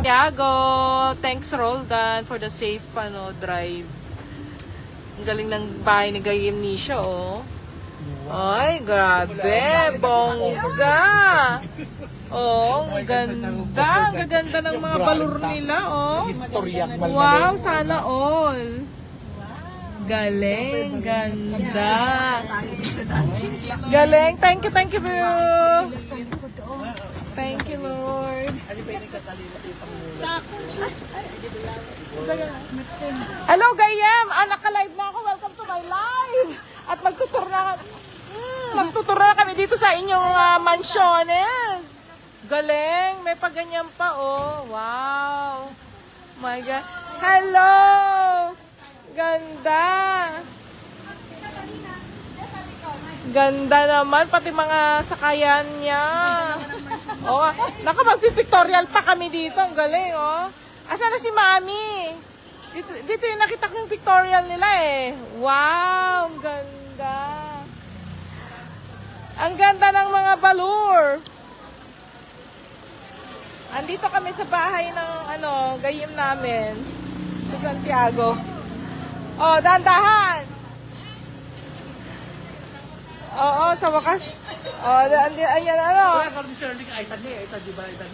Santiago. Thanks, Roldan, for the safe drive. Ang galing ng bahay ni Gayem Nisha, oh. Ay, grabe. Bongga. Oh, ang ganda. Ang gaganda ng mga balur nila, oh. Wow, sana all. Galing, ganda. Galing. Thank you, Thank you, Lord. Hello, Gayem. Naka-live na ako. Welcome to my live. At magtutur na kami dito sa inyong mansyones. Galing. May paganyan pa, oh. Wow. My God. Hello. Ganda. Ganda naman. Pati mga sakayan niya. Oh, magpipictorial pa kami dito. Ang galing, oh. Asa na si Mami? Dito yung nakita ko yung pictorial nila, eh. Wow, ang ganda. Ang ganda ng mga balur. Andito kami sa bahay ng Gayem namin sa Santiago. Oh, dandahan. Oo, sa wakas. Oh, ayan,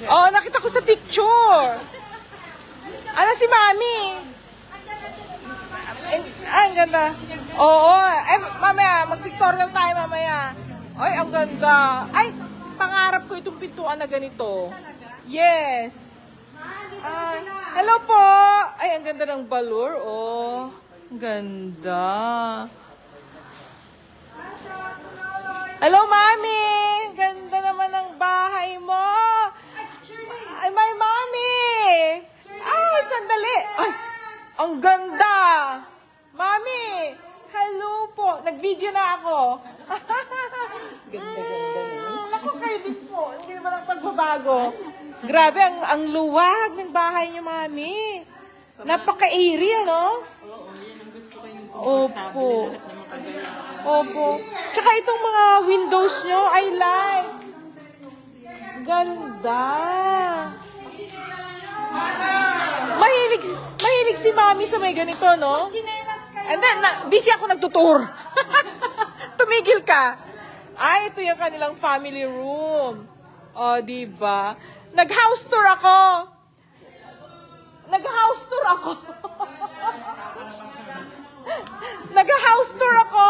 Oh, nakita ko sa picture. Ano si Mami? Ang ganda. Oo. Mamaya, mag-pictorial tayo mamaya. Ay, ang ganda. Ay, pangarap ko itong pintuan na ganito. Yes. Hello po. Ay, ang ganda ng balur. Oh, ang ganda. Hello, Mami. Ganda naman ng bahay mo. Ay, my Mami. Ay, sandali. Ay, ang ganda. Mami, hello po. Nag-video na ako. Ganda. Naku, kayo din po. Hindi naman ang pagbabago. Grabe, ang luwag ng bahay niyo, Mami. Napaka-airy, ano? Opo. Opo. Tsaka itong mga windows nyo, I like. Ganda. Mahilig si Mami sa may ganito, no? And then, busy ako nagtutur. Tumigil ka. Ay, ito yung kanilang family room. O, diba? Nag-house tour ako. Nag-house tour ako.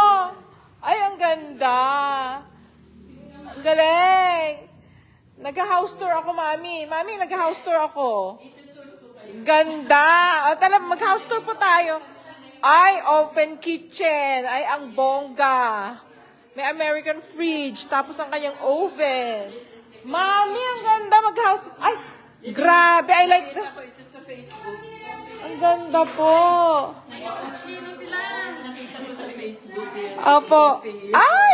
Ay, ang ganda. Ang galing. Nag-house tour ako, Mami. Mami, nag-house tour ako. Ganda. O, talagang mag-house tour po tayo. Ay, open kitchen. Ay, ang bongga. May American fridge. Tapos ang kanyang oven. Mami, ang ganda mag-house. Ay, grabe. I like that. Ang ganda po. Opo. Ay,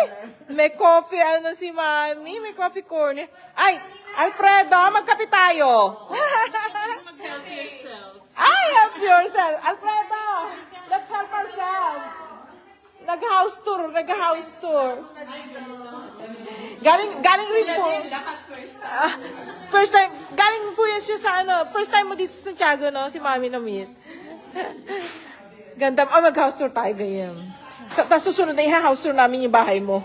may coffee. Ano si Mami? May coffee corner. Ay, Alfredo, magkape tayo. Help yourself. Ay, help yourself. Alfredo, let's help ourselves. Nag-house tour. Galing rin po. First time, galing po yan siya sa first time mo dito sa Santiago, no? Si Mami na meet. Ganda. Mag-house tour tayo, Gayem. Tapos susunod na i-house tour namin yung bahay mo.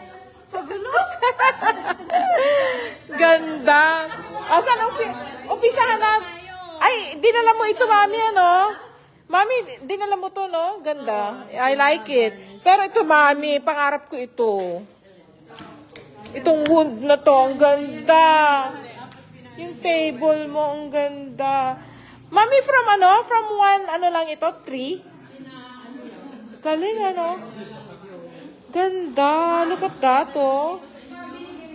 Ganda. Saan umpisahan na? Ay, dinala mo ito, Mami, ano? Mami, dinala mo to, no? Ganda. I like it. Pero ito, Mami, pangarap ko ito. Itong wood na to, ang ganda. Yung table mo, ang ganda. Mami, from one, lang ito, 3? Galing, ano? Ganda. Look at that, oh.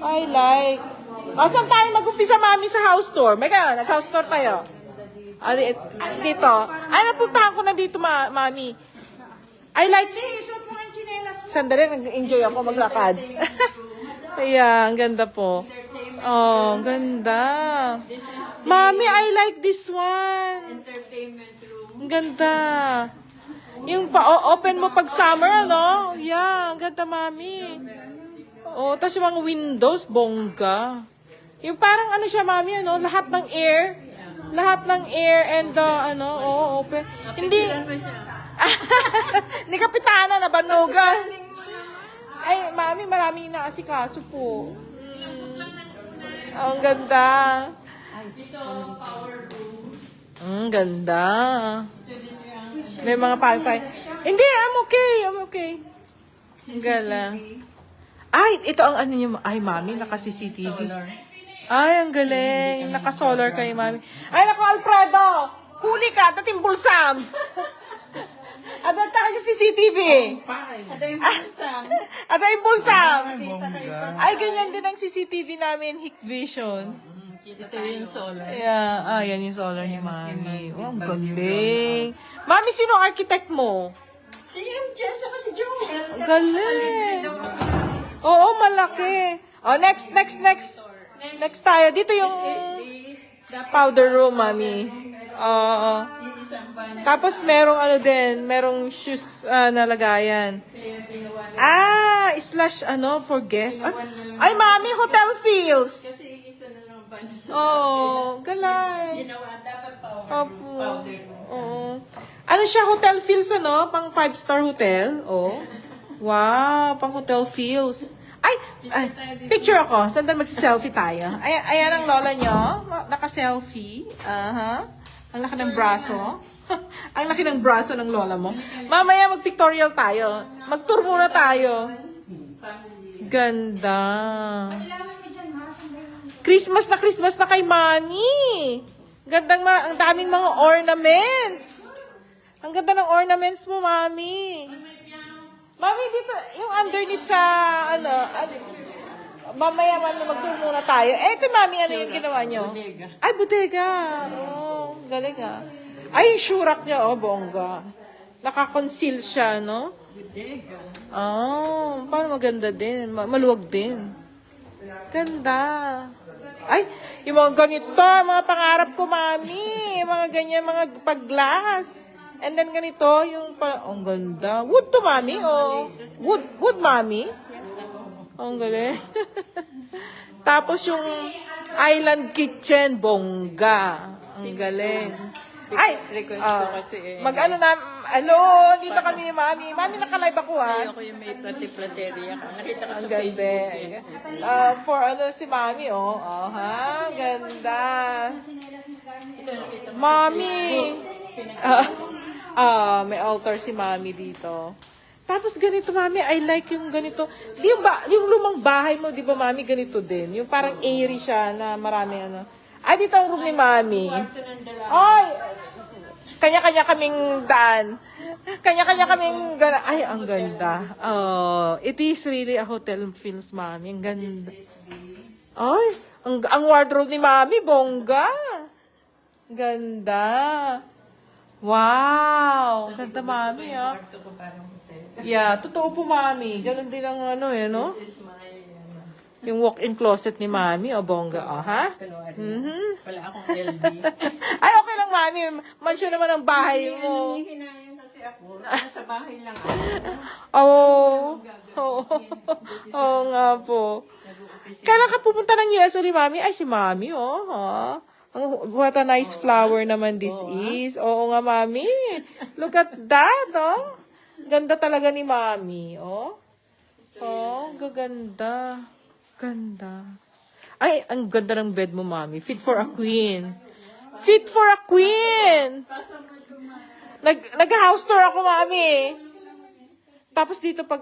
I like. Saan tayo mag-umpisa, Mami, sa house tour? May kayo, nag-house tour tayo. Dito. Ay, napuntahan ko na dito, Mami. I like. Sandali, nag-enjoy ako maglakad. Kaya, ang ganda po. Oh, ang ganda. Mami, I like this one. Entertainment room. Ang ganda. Yung open mo pag summer, ano? Yeah, ang ganda, Mami. Oh, tapos yung mga windows, bongga. Yung parang siya, Mami, lahat ng air. Lahat ng air and the, open. Hindi, Ano siya? ni Kapitana na banugan. Galing mo naman. Ay, mami, maraming inaasikaso po. Ilang lang ng Ang ganda. Dito, power room. Ang ganda. Ito din yung May mga palpay. Hindi, I'm okay. Ang galang. Ay, ito ang ano niyo. Ay, mami, naka-CCTV. Ay, ang galing. Naka-solar kayo, mami. Ay, naku, Alfredo! Huli ka, dating bulsam! Adat ka sa CCTV. Ito yung bulsam. Adat bulsam. Kita kayo pa. Ay, ganyan din ang CCTV namin, Hikvision. Ito yung solar. Yeah, yan yung solar ni mami. Oh, ang galing. Mami, sino ang architect mo? Si Jen, saka si Joel. Ang galing. Oo, malaki. Oh, next. Next tayo. Dito yung powder room, mami. Oo. Tapos merong merong shoes na lagayan. Slash for guests. Ay, mami, hotel feels. Kasi isa na lang banyo sa Oh, galay. ginawa. Dapat Opo. powder room. Oo. Ano siya, hotel feels, pang 5-star hotel. Oh. Wow, pang hotel feels. Ay, picture ako. Sandal magsi-selfie tayo. Ayan ang lola nyo. Naka-selfie. Aha. Ang laki ng braso. Ang laki ng braso ng lola mo. Mamaya mag-pictorial tayo. Mag-tour muna tayo. Ganda. Christmas na kay Mami. Ang daming mga ornaments. Ang ganda ng ornaments mo, Mami. Mami, dito, yung underneath sa, mamaya mag-tour muna tayo. Ito, Mami, ano yung ginawa nyo? Bodega. Ay, bodega. Oh, galing ah. Ay, yung shurak niya, bongga. Nakakonceal siya, no? Bodega. Oh, parang maganda din. Maluwag din. Ganda. Ay, yung mga ganito, mga pangarap ko, Mami. Yung mga ganyan, mga pag-glass. And then ganito, ang ganda. Wood to, Mami, oh. Wood, Mami. Ang galing. Tapos yung island kitchen, bongga. Ang galing. Ay, Request ko kasi dito kami ni Mami. Mami, naka-live ako, Ayoko yung may plati-plateria ka. Nakita ko Ang sa ganda. Facebook. For si Mami, oh. Ha, ganda. Mami. May altar si Mami dito. Tapos ganito, Mami, I like yung ganito. Yung lumang bahay mo, di ba, Mami, ganito din. Yung parang airy siya na marami Ay, dito ang room ni Mami. Ito ng dalawa. Ay! Kanya-kanya kaming daan. Kanya-kanya kaming Ay, ang ganda. Oh, it is really a hotel feels, Mami. Ang ganda. Ay, ang wardrobe ni Mami, bongga. Ganda. Wow. Ganda, Mami, ah. Kwarto ko parang hotel. Yeah, totoo po, Mami. Ganon din ang no? This is my, Yung walk-in closet ni Mami, bongga, ha? Wala akong LD. Ay, okay lang, Mami. Mansyon naman ang bahay mo. Hihinayan kasi ako. Nasa bahay lang ako. Oo nga po. Kailan ka pupunta ng US ulit, Mami? Ay, si Mami, ha? What a nice flower naman this is. Oo nga, Mami. Look at that, oh. Ganda talaga ni Mami, oh. Oh, gaganda. Ganda. Ay, ang ganda ng bed mo, Mami. Fit for a queen. Fit for a queen! Nag-house tour ako, Mami. Tapos dito pag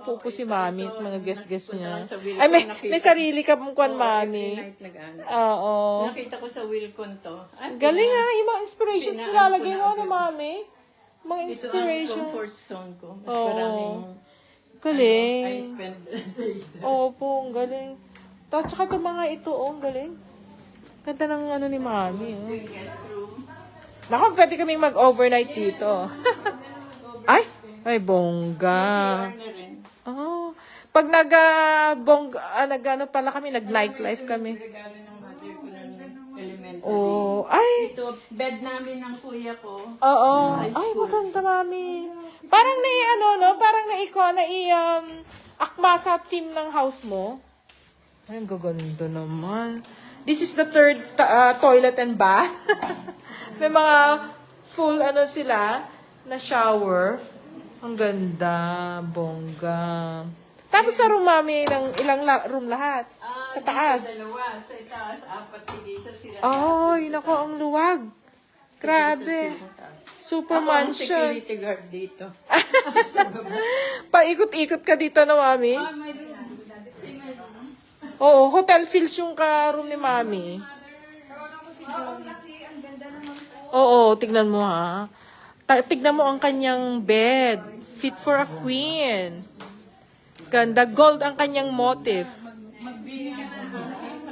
pupo si Mami at mga guest-guest niya. Ay, may sarili ka mong kwan, Mami. Oo. Nakita ko sa Wilcon to. Galing ha, yung mga inspirations nilalagay mo, Mami? Mga Ito ang inspirations. comfort zone ko. Mas Oo. maraming Galing. I spend the day. Opo, ang galing. Tapos tsaka itong mga ito, ang galing. Ganda ng ni Mami. Oh. Guest room. Naku, pwede kaming mag-overnight dito. Ay, bongga. Na rin. Oh, pag pala kami, nag-nightlife kami. Regalo ng mother ko ng elementary. Oh, ay, Ito, bed namin ng kuya ko. oo. Ay, maganda, Mami. Parang akma sa team ng house mo. Ay, ang gaganda naman. This is the third toilet and bath. May mga full ano sila na shower. Ang ganda, bongga. Tapos sa room mami, ilang room lahat? Sa taas. Dalawa. Sa taas, 4 sige sa sila. Ay, nako, ang luwag. Grabe. Super Ako ang mansion. security guard dito. Paikot-ikot ka dito na mami. May room. Oo, hotel feels yung ka-room ni mami. Oo, tignan mo ha. Tignan mo ang kanyang bed. Fit for a queen. Ganda. Gold ang kanyang motif.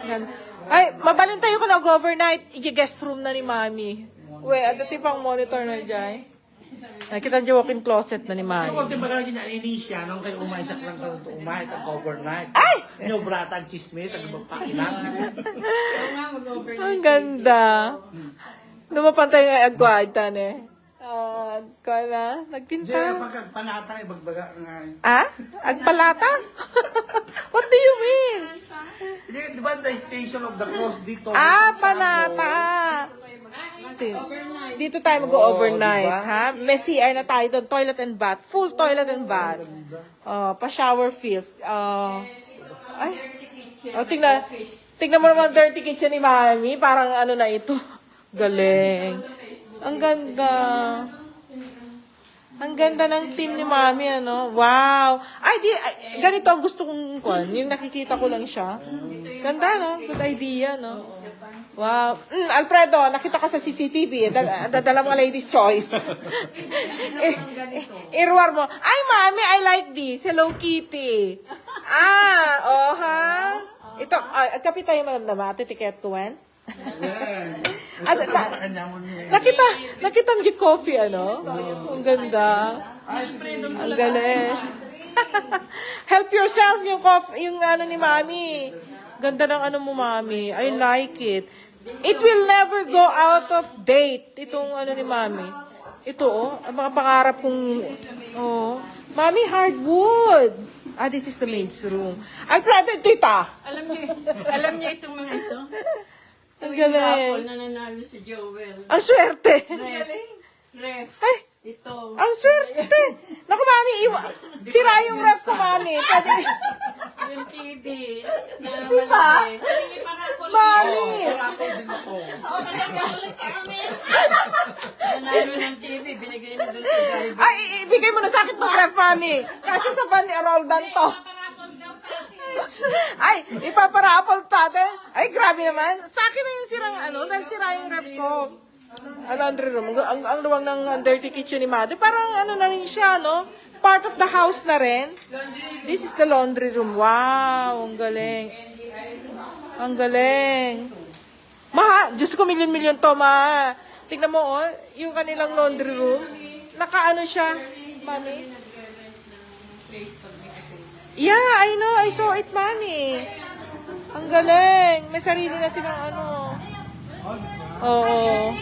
Ganda. Ay, mabalin tayo kung nag-overnight. I-guest room na ni mami. Uy, at dati pang monitor na dyan. Nakita niyo walk-in closet na ni mami. Kunti baga lagi na Indonesia, nung kayo umay sa klang karoon to umay, overnight. Ay! Nyo brata ang chismis, ang magpakilang. Kaya nga mag-overnight. Ang ganda. Lumapantay nga agwatan eh. Ka na, Diyan, nagtinta. pagkagpanata ay bagbaga nga. Ah? Agpalata? What do you mean? Diyan, di ba the station of the cross dito? Ah, panata. Dito tayo mag-overnight, Oo, diba? ha? May CR na tayo doon, toilet and bath. Full toilet and bath. Pa-shower feels. Ay. Oh, tingnan mo naman dirty kitchen ni Mami. Parang ano na ito. Galing. Ang ganda. Ang ganda ng team ni Mami, ano? Wow. Ay, ganito ang gusto kong kwan. Yung nakikita ko lang siya. Ganda, no? Good idea, no? Wow. Alfredo, nakita ka sa CCTV. Dadala mo ladies' choice. Irwar mo. Ay, Mami, I like this. Hello, Kitty. Ha? Ito, kapit tayo malamdama. Ate, ticket ko, wen? Yan. Kanya mo niya. Nakita mo yung coffee, ano? Ang ganda. Ang galing. Help yourself yung coffee, yung ano ni Mami. Ganda ng ano mo, Mami. I like it. It will never go out of date. Itong ano ni Mami. Ito, ang mga pangarap kong, Mami, hardwood. This is the maid's room. Alfredo, ito ita. Alam niya itong mga ito. Ang Yung galing. raffle na nanalo si Joel. Ang swerte. Ref. Ay, Ito. ang swerte. Naku, Mami, sira yung ref ko, Mami. Pwede, Yung TV. Na Di ba? malaki. Hindi pa raffle. Mami. Ako din ako. Nanalo ng TV. Binigay na doon sa driver. Ay, ibigay mo na sa akin ng ref, Mami. Kasi sa ban ni Roldan to. Ay, ipaparapol natin. Ay, grabe naman. Sa akin na yung sirang ano, dahil sira yung ref ko. Laundry room. Ang luwang ng dirty kitchen ni Mother. Parang ano na rin siya, no? Part of the house na rin. This is the laundry room. Wow, ang galing. Ang galing. Diyos ko, milyon-milyon to, ma. Tignan mo, oh, yung kanilang laundry room. Nakaano siya, Mami? Yeah, I know. I saw it, Mami. Ang galing. May sarili na silang ano. Oo.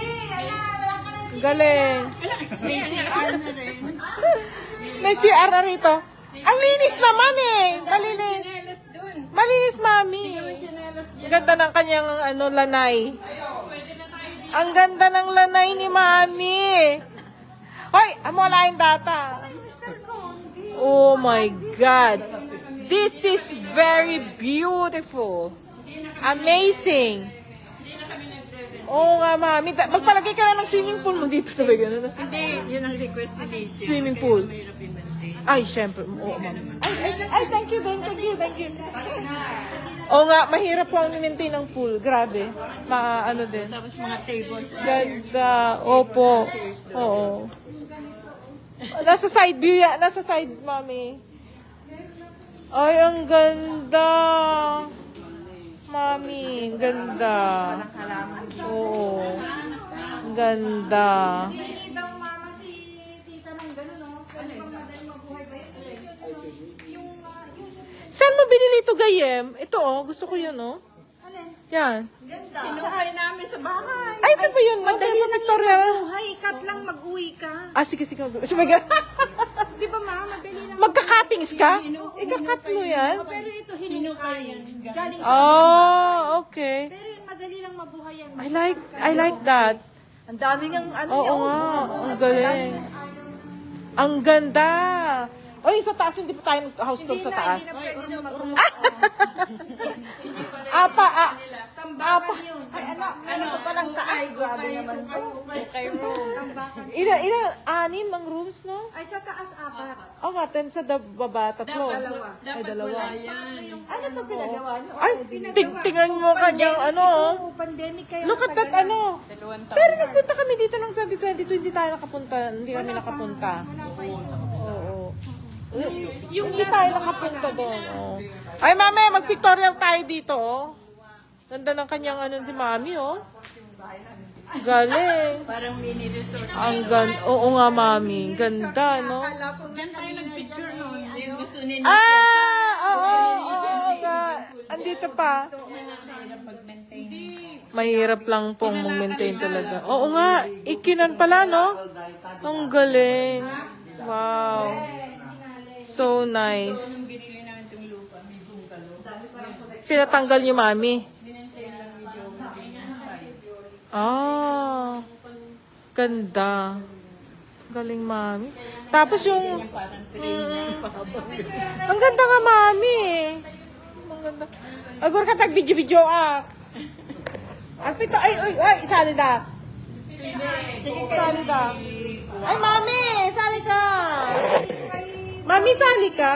Ang galing. May CR na rin. May CR na rito. Ang linis naman eh. Malinis. Chinelas doon. Malinis, Mami. Chinelas Ang ganda ng kanyang ano, lanay. Ang ganda ng lanay ni Mami. Hoy, wala yung data. Oh my God. This is very beautiful. Amazing. Oo nga, Mami. Magpalagay ka na ng swimming pool mo dito. Sabi gano'n. Hindi, yun ang request ni Daisy. Swimming pool. Mahirap i-maintain. Ay, syempre. Oo, Mami. Ay, thank you, thank you. Oo nga, mahirap po ang maintain ng pool. Grabe. Ano din. Tapos mga tables. Ganda. Opo. Oo. Nasa side view yan. Nasa side, Mami. Ay, ang ganda. Mami, ang ganda. Oo. Ang ganda. Hindi daw mama si tita ng gano'n, no? Pwede bang madaling mabuhay ba yun? Saan mo binili ito, Gayem? Ito, oh. Gusto ko yun, oh. Alin? Yan. Ganda. Pinuhay namin sa bahay. Ay, ito ba yun? Madali na Victoria. Buhay, cut lang mag-uwi ka. Sige. Di ba ma, madali lang. Magka-cuttings ka? Ika-cut mo yan? Pero ito hinukay. Galing sa Oh, okay. Pero yung madali lang mabuhay yan. I like that. Ang daming ang ano Oo nga, ang galing. Ang ganda. Oy, sa taas, hindi pa tayo house tour sa taas. Hindi na pwede na mag Tambakan yun. Ay, ano pa palang taas? Grabe naman to. Anim ang rooms, no? Ay, sa taas, 4. Oo nga, sa baba, 3. Dalawa. Ay, dalawa. Ano to pinagawa nyo? Ay, tingnan mo kanyang ano. Oo, pandemic kayo. Look at that, ano. Pero nagpunta kami dito ng 2022, hindi tayo nakapunta. Hindi kami nakapunta. Oo. Hindi tayo nakapunta doon. Oh. Ay, mami, mag-pictorial tayo dito, oh. Ganda ng kanyang ano si mami, oh. Galing. Parang mini resort. Ang ganda. Oo nga, mami. Ganda, no? Diyan tayo nag-picture noon. Yung gusto ni Oo nga. Andito pa. Mahirap lang pong mag-maintain talaga. Oo nga, ikinan pala, no? Ang galing. Wow. So nice. binili namin itong lupa, may bungalow. Pinatanggal niyo, mami. Binintay lang medyo yung size. Ah. Ganda. Galing, mami. Tapos yung... Parang train na pahaba. Ang ganda nga, mami. Ang ganda. Agor ka tag-video-video, ah. Ay, sali na. Sige, sali na. Ay, mami, sali ka. Mami, sali ka.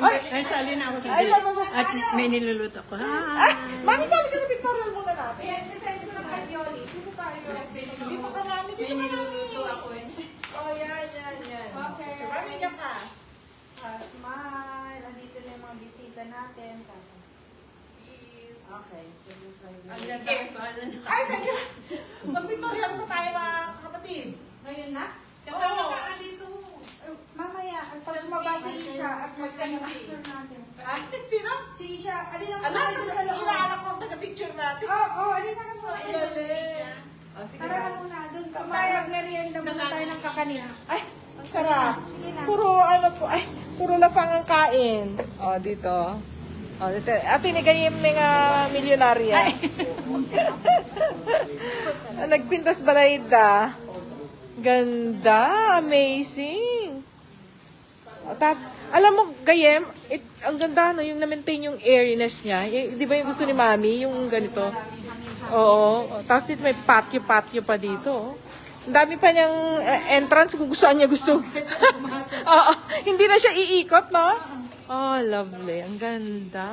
Ay, sali na ako sa Ay, At may niluluto ko. Ay, mami, sali ka sa pictorial muna natin. Ayan, sasend ko ng kay Violi. Dito tayo. Dito ka, mami. Dito ka, mami. Oh, yan. Okay. Mami, yan ka. Smile. Andito na yung mga bisita natin. Okay. Ang ganda. Ay, thank you. Mag-pictorial pa tayo, mga kapatid. Ngayon na? Oo. Mamaya, ang pag bumaba si Isha at magkanya picture natin. Ay, sino? Si Isha, alin ang Ano, mga doon sa loob? inaanak ko ang taga-picture natin. Oo, alin na ka Ay, galing. Oh, sige Tara na na. muna, doon mag-merienda muna tayo ng kakanin. Ay, ang sarap. Sige na. Puro ano po, ay, puro lapang ang kain. Oh, dito. Oh, dito. At tinigay yung mga milyonarya. Nagpintas balayda. Ganda, amazing. Oh, alam mo, Gayem, ang ganda, no, yung na-maintain yung airiness niya. Di ba yung gusto ni Mami, yung ganito? Oo. Tapos dito may patio pa dito. Oh. Ang dami pa niyang entrance kung gusto niya gusto. Oo. Hindi na siya iikot, no? Oh, lovely. Ang ganda.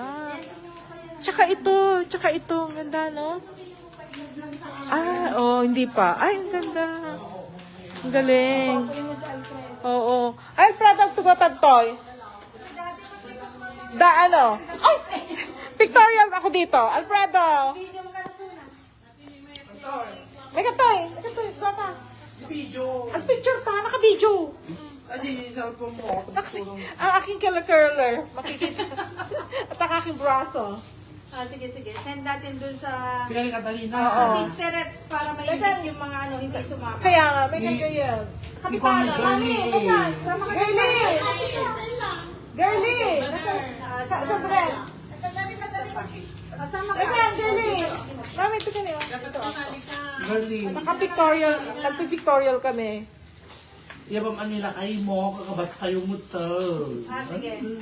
Tsaka ito. Ang ganda, no? Hindi pa. Ay, ang ganda. Ang galing. Oo. Ay, product to go tagtoy. Ano? Ay! Pictorial ako dito. Alfredo. May katoy. Saka. Video. Ang picture ta. Naka-video. Ay, cellphone mo. Ang aking curler. Makikita. At ang aking braso. Sige. Send natin dun sa Pinali Catalina. Oo. sisterets para maibig yung mga ano, hindi sumama. Kaya nga, may ganyan. Kapitana. Mami, ganyan. Sama ka Girlie. Girlie. Sa bread. Kasama ka. Ganyan, Girlie. Mami, ito ganyan. Girlie. Nagpi-pictorial kami. Yabang ang nila kayo mo, kakabas kayo mo to. Sige. Sige.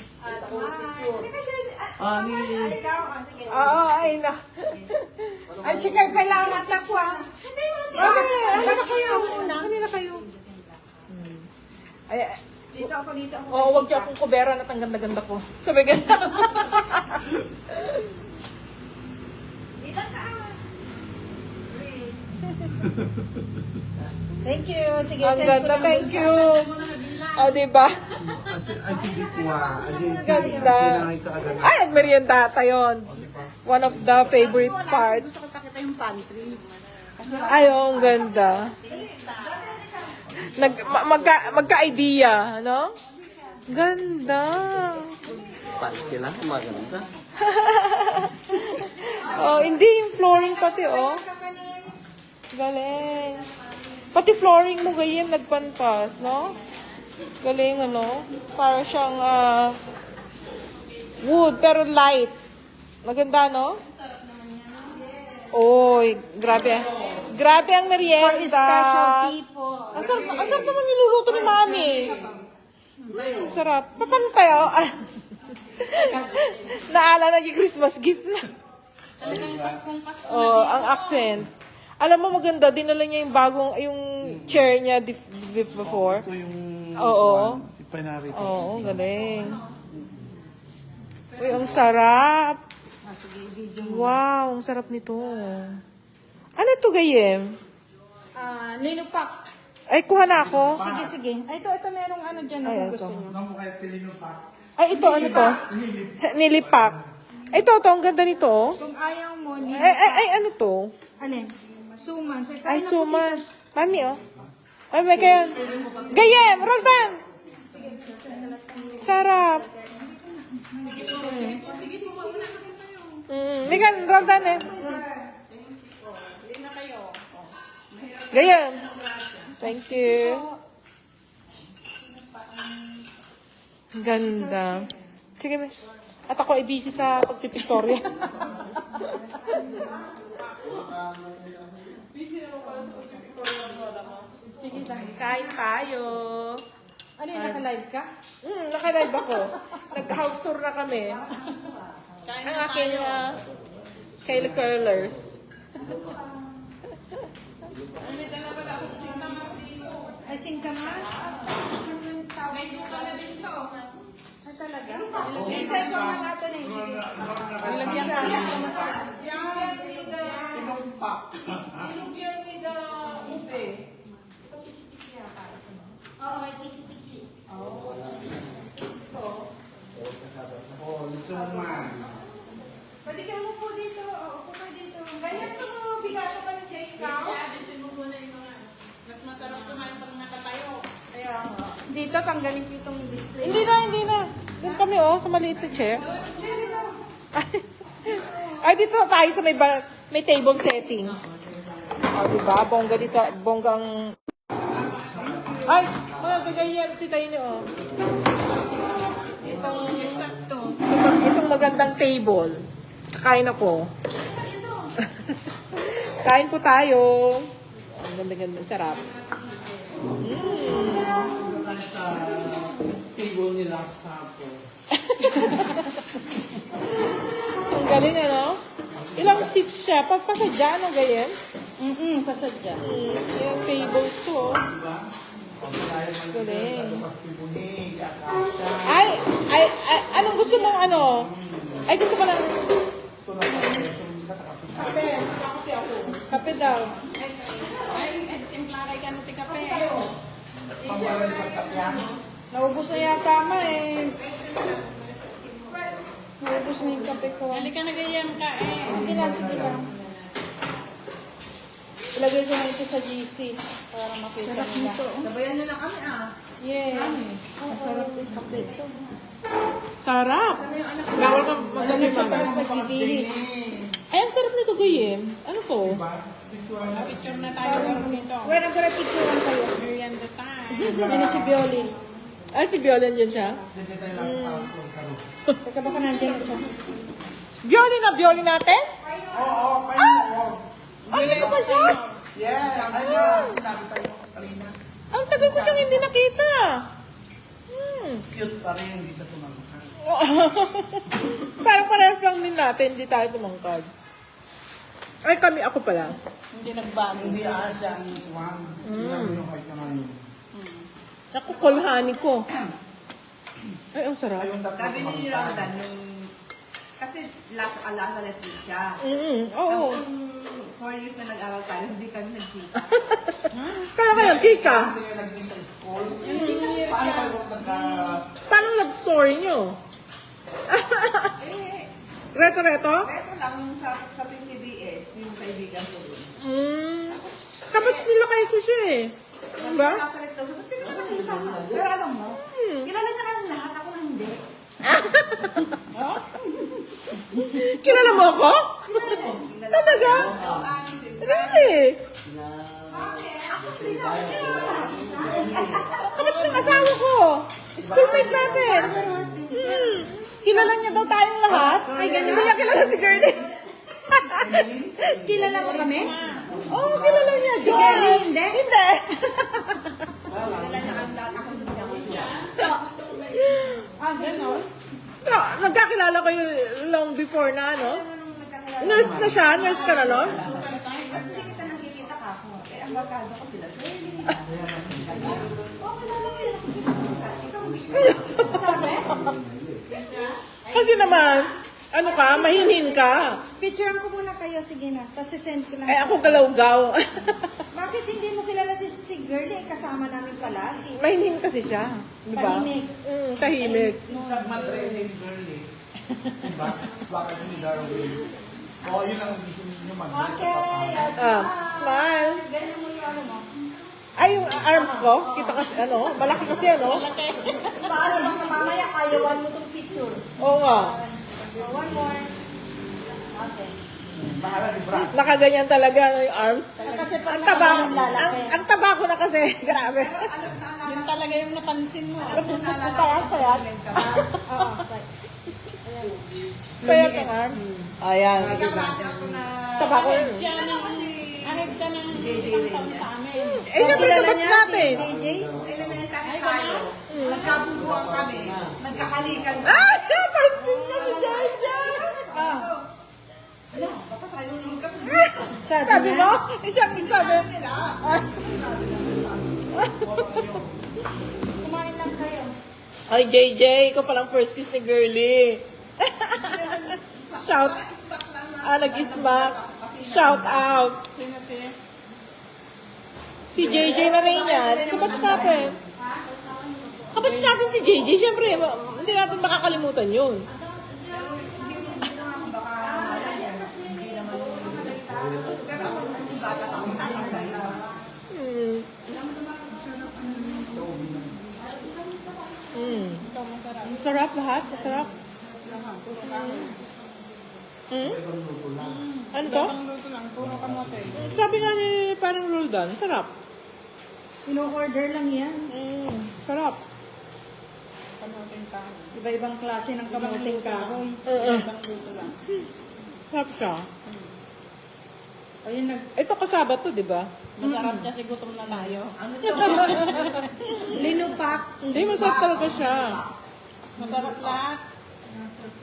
Oo, ay na. Ay, sige, kailangan natin ko ah. Ano na kayo? Ay, Dito ako. wag niyo akong kubera na ang ganda-ganda ko. Sabi ganun. Ilan ka? Thank you. Sige, Ang send ko ganda, lang thank dun sa- you. O, diba? Ay, hindi ko ah. Ganda. Ay, merienda tayo. One of the favorite parts. Gusto ko pakita yung pantry. Ay, ang ganda. Magka-idea, no? Ganda. Pati lang, maganda. Hindi yung flooring pati, oh. Galing. Pati flooring mo, Gayem, nagpantas, no? Galing, ano? Para siyang wood, pero light. Maganda, no? Oy, grabe. Grabe ang merienda. Special people. Ang sarap naman niluluto ni Mami. Ang sarap. Papantay, oh. Ah. Naalala yung Christmas gift na. Talagang Paskong Pasko. Oh, ang accent. Alam mo maganda, dinala niya yung yung chair niya before. Ito yung... Oo. Ipinarito. Oo, galing. Uy, ang sarap. Wow, ang sarap nito. Ano to, Gayem? Ninupak. Ay, kuha na ako. Sige. Ay, ito merong ano dyan Ay, kung ito. gusto nyo. Nang mukha tilinupa. Ay, ito, ano to? Nilipak. Ito, ang ganda nito. oh. Kung ayaw mo, Ay, ano to? alin? Suman. So, Ay, suman. Mami, oh. Ay, may kaya. Gayem, Roldan! Sarap. Mikan, Roldan eh. Gayem. Thank you. Ang ganda. Sige, may. At ako ay busy sa pagpipiktorya. Kain tayo. Ano yung naka-live ka? Naka-live ako. Nag-house tour na kami. Ang aking Kayla Curlers. Ay, singkamas? May suka na din to. Ay, talaga? Isa ito ang natin eh. Ilagyan ka. Oo, may pichi-pichi. Oh, lusuman. Pwede ka mo po dito. Upo ka dito. Ganyan ito mo. Bigato ka ng Jessica. Mas masarap kumain pag nakatayo. Dito, tanggalin ko itong display. Hindi na. Doon kami sa maliit na chair. Dito. Ay, dito tayo sa may table settings. Diba? Bongga dito. Bonggang... Ay! Mga gagayem. Titayin niyo, Itong magandang table. Kakain ako. Kain po tayo. Ang ganda-ganda. Sarap. Sa table nila sa po. Ang galing, ano? Ilang seats siya? Pagpasadya, ano, Gayem? Pasadya. Yung tables to, Diba? Galing. Tapos pibunig, akasya. Ay, anong gusto mong ano? Ay, gusto ko lang. Ito na pa. Ito na Kape. Kape ako. Kape daw. Ay, timplaray ka ng tikape. Pambaran ng pagkapyan. Naubos na yata ma eh. Naubos na yung kape ko. Halika na ganyan ka eh. Sige lang. Ilagay ko na ito sa GC para makita nila. Sabayan nyo na kami Yes. Masarap yung kape ito. Sarap. Bawal ka magdami mama. Nagbibihis. Ay, ang sarap nito, Gayem. Ano to? Picture na tayo pero nito. Wait, nagkara-picturean kayo. Merienda time. Ano si Bioli? Ay, si Viola dyan siya. Teka baka nandiyan na siya. Viola natin? Oo, kayo mo. Ay, dito pa siya? Yeah, ayun. Sinabi tayo kanina. Ang tagal ko siyang hindi nakita. Cute pa rin, hindi sa tumangkad. Parang parehas lang din natin, hindi tayo tumangkad. Ay, ako pala. Hindi nagbago. Hindi siya ang one. Sinabi yung kahit naman yun. Nakukulhani ko. Ay, ang sarap. Kayong tatlo Sabi ni tumangkad. Roldan, kasi ala na siya. Oo. Kung 4 years na nag-aral tayo, hindi kami nagkita. Kaya ngayon, Kika, Hindi kayo nag-meet sa school. Paano kayo nagka... paano love-story nyo? Reto-reto? Pero lang yung sa PCBS, yung kaibigan ko doon. Kapag nila kayo ko siya eh. Diba? Nakalit daw, ba't hindi naman nakita ka? Pero alam mo, kilala na lang lahat, ako na hindi. Kilala mo ako? Talaga? Really? Kapag siyang asawa ko. Schoolmate natin. Kilala niya daw tayong lahat. Ay, ganun. Hindi niya kilala si Gertie. Kilala mo kami? Oh, kilala niya. Si Kelly, hindi? Hindi. Ah, gano'n? No, nagkakilala kayo long before na, no? Nurse na siya? Nurse ka na, no? Hindi kita nakikita ka ako. Eh, ang barkada ko sila. So, hindi nila. Oh, kilala ko yun. Ikaw, sabi? Kasi naman, ano ka, mahinhin ka. Picturean ko muna kayo, sige na. Tapos send ko lang. Eh, ako galawgaw. Bakit hindi mo kilala si Girlie? Kasama namin palagi. Mahinhin kasi siya. Di ba? Tahimik. Tahimik. Yung nagmadre ni Girlie. Diba? Bakit ni Darwin? Oo, yun ang gusto niyo mag-drink. Okay, Smile. Ganyan mo yung ano mo. Ay, yung arms ko, kita kasi, ano, malaki kasi, ano? Paano bang mamaya kayawan mo tong picture? Oo nga. One more. Okay. Bahala ni Brad. Nakaganyan talaga ano, yung arms. Kasi pag Ang taba, lalaki. ang taba ko na kasi, grabe. Yun talaga yung napansin mo. Payat. Oo, sorry. Payat ang arm. Ayan. Nagkaklase ako na... Taba ko yun. Siya nang ahid ka ng isang taon sa amin. Eh, syempre, kabatch natin. JJ, elementary tayo. Nagkabubuhan kami. Nagkakalikan kami. Ah! First kiss ko si Jaja! Ano? Baka tayo nung kami. Sabi mo? Eh, siya sabi. Kumain lang kayo. Ay, JJ, ikaw palang first kiss ni Girlie. Shout. Nag-smack. Shout out. Si JJ na rin yan. Kabatch natin. Kabatch natin si JJ. Siyempre, hindi natin makakalimutan yun. Hmm. Hmm. Ang sarap lahat. Masarap. Hmm? Ano to? Luto lang, puro kamote. Sabi nga ni parang Roldan, sarap. Ino-order lang yan. Sarap. Kamoteng kahoy. Iba-ibang klase ng kamuting kahoy. Ibang luto lang. Sarap siya. Ayun, Ito kasaba to, di ba? Masarap kasi gutom na tayo. linupak. Hindi, masarap talaga siya. Masarap lahat.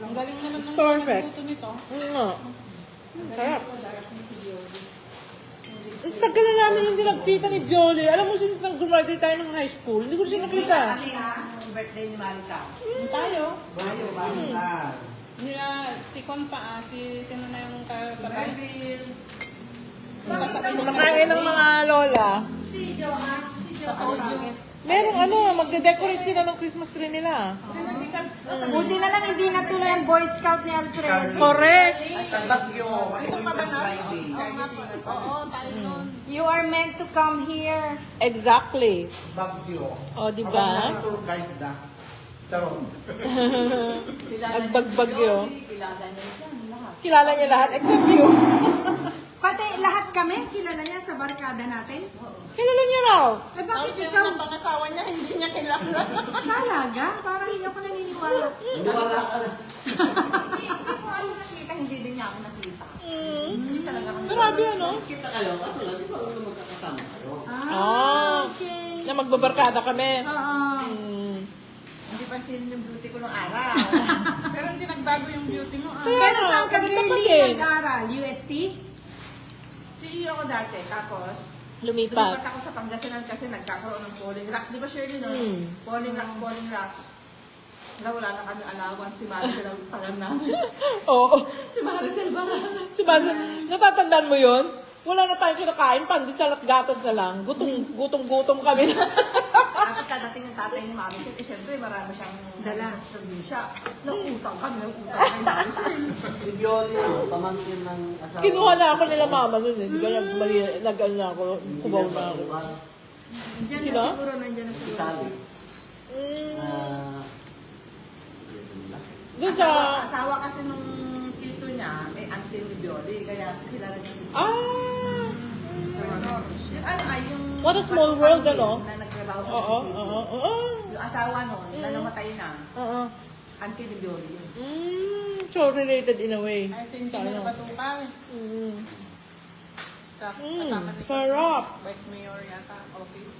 Ang galing naman ng Perfect. nagluto nito. Oo. Sarap. Ang tagal na namin hindi nagkita ni Bioli. Alam mo, since nang graduate tayo ng high school, hindi ko siya nakita. Birthday ni Marika. Tayo. Bayo, bayo. Nila, si Con pa, sino na yung kasabay? Kumakain ng mga lola. Si Johan. Si Sa audio. Merong ano, magde-decorate sila ng Christmas tree nila. Buti na lang hindi natuloy ang Boy Scout ni Alfred. Correct. Bagyo, Friday. Oo, tayo nun. You are meant to come here. Exactly. Bagyo. O, di ba? Ako tour guide na. Charot. Nagbagbag yun. Kilala niya lahat except you. Pati lahat kami, kilala niya sa barkada natin. Kilala niya raw. Eh bakit Yung ikaw? pangasawa niya, hindi niya kilala. Talaga? Parang hindi ako naniniwala. Wala ka na. Hindi ko ano nakita, hindi din niya ako nakita. Grabe ano? Kita kayo, kaso lang, di ba ako na magkakasama kayo? Okay. Na magbabarkada kami. Oo. Hmm. Hindi pansinin yung beauty ko nung araw. Pero hindi nagbago yung beauty mo. Ah. Kaya Pero nga, saan ka ganito pa really din. nag-aral? UST? CEO ko dati, tapos Lumipat. lumipat ako sa Pangasinan kasi nagkakaroon ng polling rocks. Di ba Shirley no? Hmm. Polling rocks. Wala na kami allowance, si Maricel ang tagal namin. Oo. Si Maricel Barana. Si Basa, natatandaan mo yun? Wala na tayong kinakain, pandesal at gatas na lang. Gutom kami na. Tapos kadating yung tatay ni Maricel, eh syempre marami siyang dala. Siya, nautang kami kay Maricel. Si Bioli, pamangkin ng asawa. Kinuha na ako nila mama nun eh. Di ba nag-ano na ako, kubaw na ako. Diyan Sino? na siguro, nandiyan na siguro. Isali. Mm, Doon sa... Asawa kasi nung tito niya, may auntie ni Bioli, kaya kilala niya si yung What a small world, ano? Na nagtrabaho sa Oo, city. oo, oo. Yung asawa nun, na namatay na. Oo. Auntie ni Bioli yun. So related in a way. Ay, si Engineer Batukal. Kasama ni Sarap. Vice Mayor yata, office.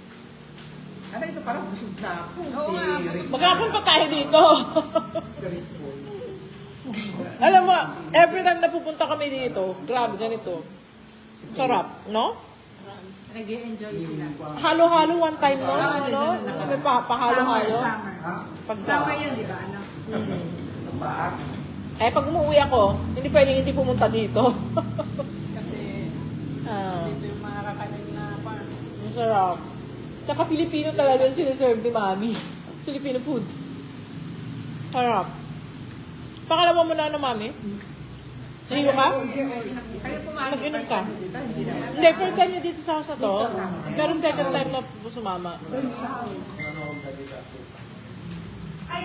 Ano ito parang busog na ako. Oo nga. Maghapon pa tayo dito. Alam mo, every time na pupunta kami dito, grabe, ganito. Sarap, no? Nag-i-enjoy sila. Halo-halo one time, no? Ano? Kami pahalo-halo. Summer. Pag Summer yun, di ba? Ano? Eh, pag umuwi ako, hindi pwedeng hindi pumunta dito. Kasi dito yung mga kakanin na farm. Ang sarap. Tsaka Filipino talaga yung sinaserve ni Mami. Filipino foods. Sarap. Pakalawa mo na ano, Mami? Hindi ka? Kaya pumalit. Mag-inom ka? Dito, hindi naman. Hindi, first time niya dito sa house na to. Pero second time na sumama. Ay,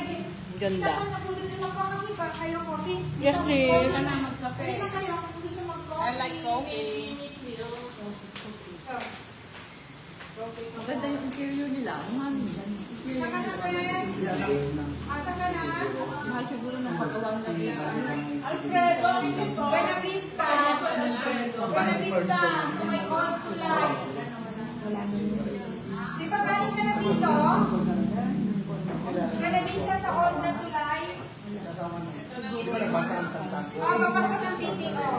Ganda. Kita mo na po din yung coffee ba? Kayo coffee? Yes, please. Ka na magkape. Hindi na kayo kung gusto mag-coffee. I like coffee. Ang ganda yung interior nila. Mami, interior Saka na, friend. Asa ka na? Mahal siguro ng paggawa ng Alfredo! Buena Vista. Buena Vista. Sa may old tulay. Di ba galing ka na dito? Buena Vista sa old na tulay. Papasok ng BTO.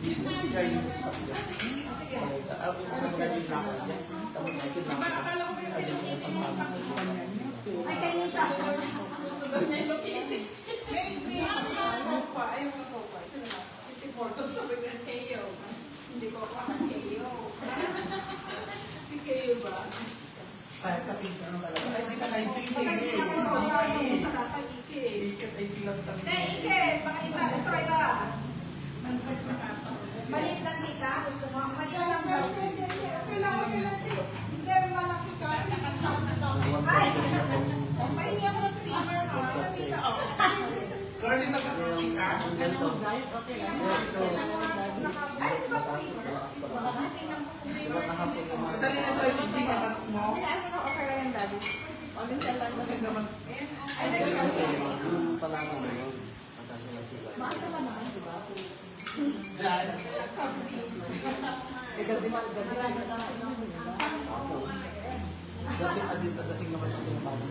Ito. Ay, kayo siya. Kahit kapit ano talaga. Ay, di ka na ito yung Maliit lang nita. Gusto mo? Maliit lang daw. Kailangan sis. Hindi, malaki ka. Ay! Pahingi ako ng trimmer ha. Nakita ako. Curly nakakapit ka. diet, okay lang. Ay, di ba po yun? Dali na sa ito, hindi ka mas mo. Ano na okay lang yung daddy? Minsan lang Kasi ka mas... Yung pala naman, pagkakala sila. mahal ka ba naman, di ba? Yan. Eh, gabi na nakainom, di ba? Ako. Kasi adita kasi naman sila yung parang.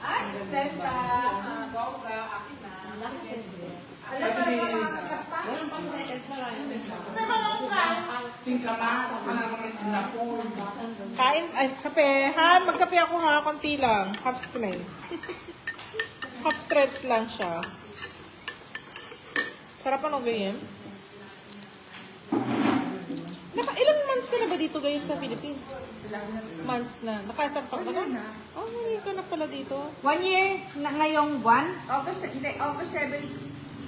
Ay, Stella! Bongga, akin na. Laki siyempre. Alam talaga mga kakasta? Meron pa mga extra yun. May mga kain. Singkamas, panamang napon. Kain, ay, kape. Han, magkape ako ha, konti lang. Half strength. Half strength lang siya. Sarap ano ganyan? Ilang months ka na ba dito gayon sa Philippines? Months na. Nakasang ka ba na? Oh, hindi ka na pala dito. 1 year na ngayong buwan? August 7.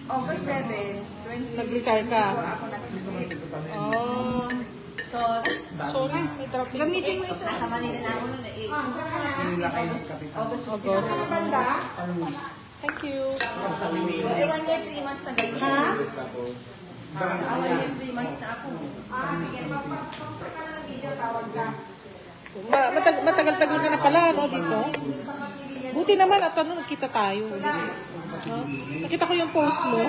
August 7, 2024 Nag-retire ka? ako nag-visit. Oh. So, Sorry, may traffic. gamitin mo ito. Nasa Manila na ako noon eh. Yung lakay ng kapit. August. August. Sa banda? Thank you. Eh, 1 year, 3 months na ganyan. Ha? 1 year, 3 months na ako. Sige. Papasok ka na ng video, tawag ka. Matagal-tagal ka na pala, no, dito? Buti naman at ano, nagkita tayo. No? Nakita ko yung post mo.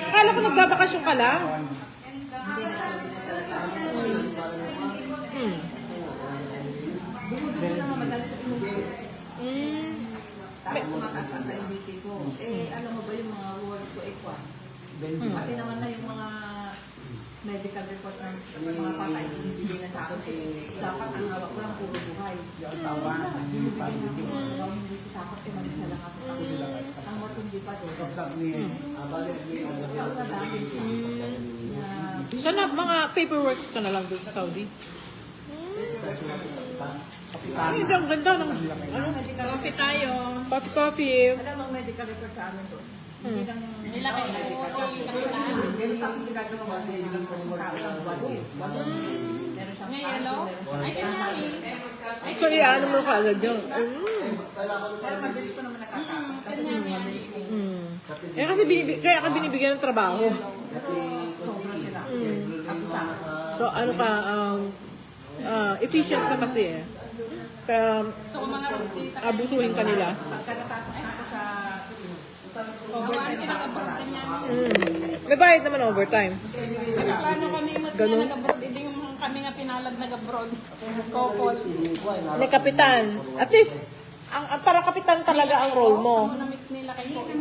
Akala ko nagbabakasyon ka lang. Bukod doon na madalas sa inuwi. Tapos tumataas ang BP ko. Eh, alam mo ba yung mga work ko equal? Pati naman na yung mga medical report ng mga patay binibigay na sa akin. Dapat ang hawak ko lang puro buhay. Binibigay na ako. Hindi ko sakot eh, mag-isa lang ako. Ang matindi pa doon. So, mga paperworks ka na lang doon sa Saudi? Ay, ang ganda ng Ano, medical report? tayo. coffee. Ano ang medical report sa amin doon? Hindi lang yung nilaki ko. Meron sa akin ginagawa mga medical report sa tao lang. Walo. Meron siyang kaso. So, iano mo ka agad yun. Pero mabilis ko naman nakakasok. Kasi mabilis ko. Eh, kasi kaya ka binibigyan ng trabaho. Sobra sila. Ako sa So, ano ka, efficient ka kasi eh. Kaya, abusuhin ka nila. Pagka natapos na ako sa gawaan, kinakabot ka niya. May bayad naman overtime. Paano kami Ganun. nag-abroad? Hindi yung kami nga pinalad nag-abroad. Couple. Ni kapitan. At least, ang para kapitan talaga ang role mo. Namit nila kay Couple.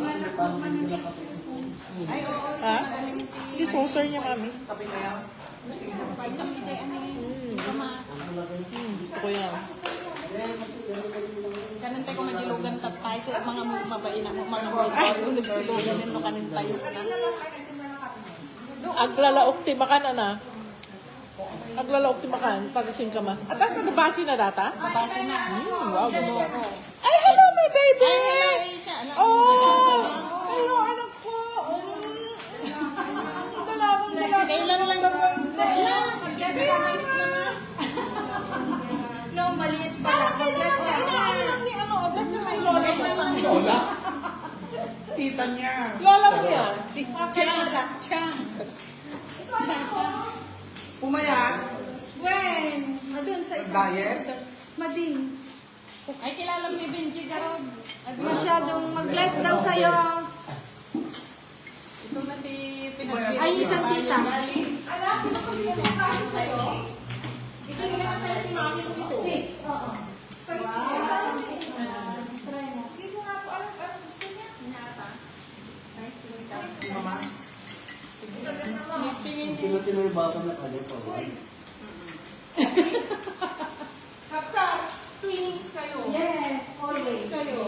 Ay, oo. Ha? Hindi saucer niya, mami. Pag kami kay Anis, si Tomas. Gusto ko yan. Kanin tayo kung magilugan tatay ko, mga mabain na mga babae, nagsilugan nito kanin tayo na. Aglalaok timakan, ana. Aglalaok timakan, pagising ka mas. At tapos nabasi na data? Babasa na. Wow, gano'n. Ay, hello, my baby! Ay, hello, Aisha. Anak mo. Oh! Hello, anak ko! Kailan lang No, maliit pala. Bless ka. Bless ka kay Lola mo. Lola? Tita niya. Lola mo yan. Chang. Pumayat? When? Doon sa isang... Diet? Mading. Ay, kilala mo ni Benji Garod. Masyadong mag-bless daw sa'yo. Gusto na ti pinag- Ay, isang tita. Anak, ito ko yung mukha sa'yo. Ito yung nakasaya si mami mo ito. Oo. Hindi ko nga po alam ano gusto niya. Mama? Tilo-tilo yung basa na kanya pa. Kapsar, twinings kayo. Yes, always. Kayo.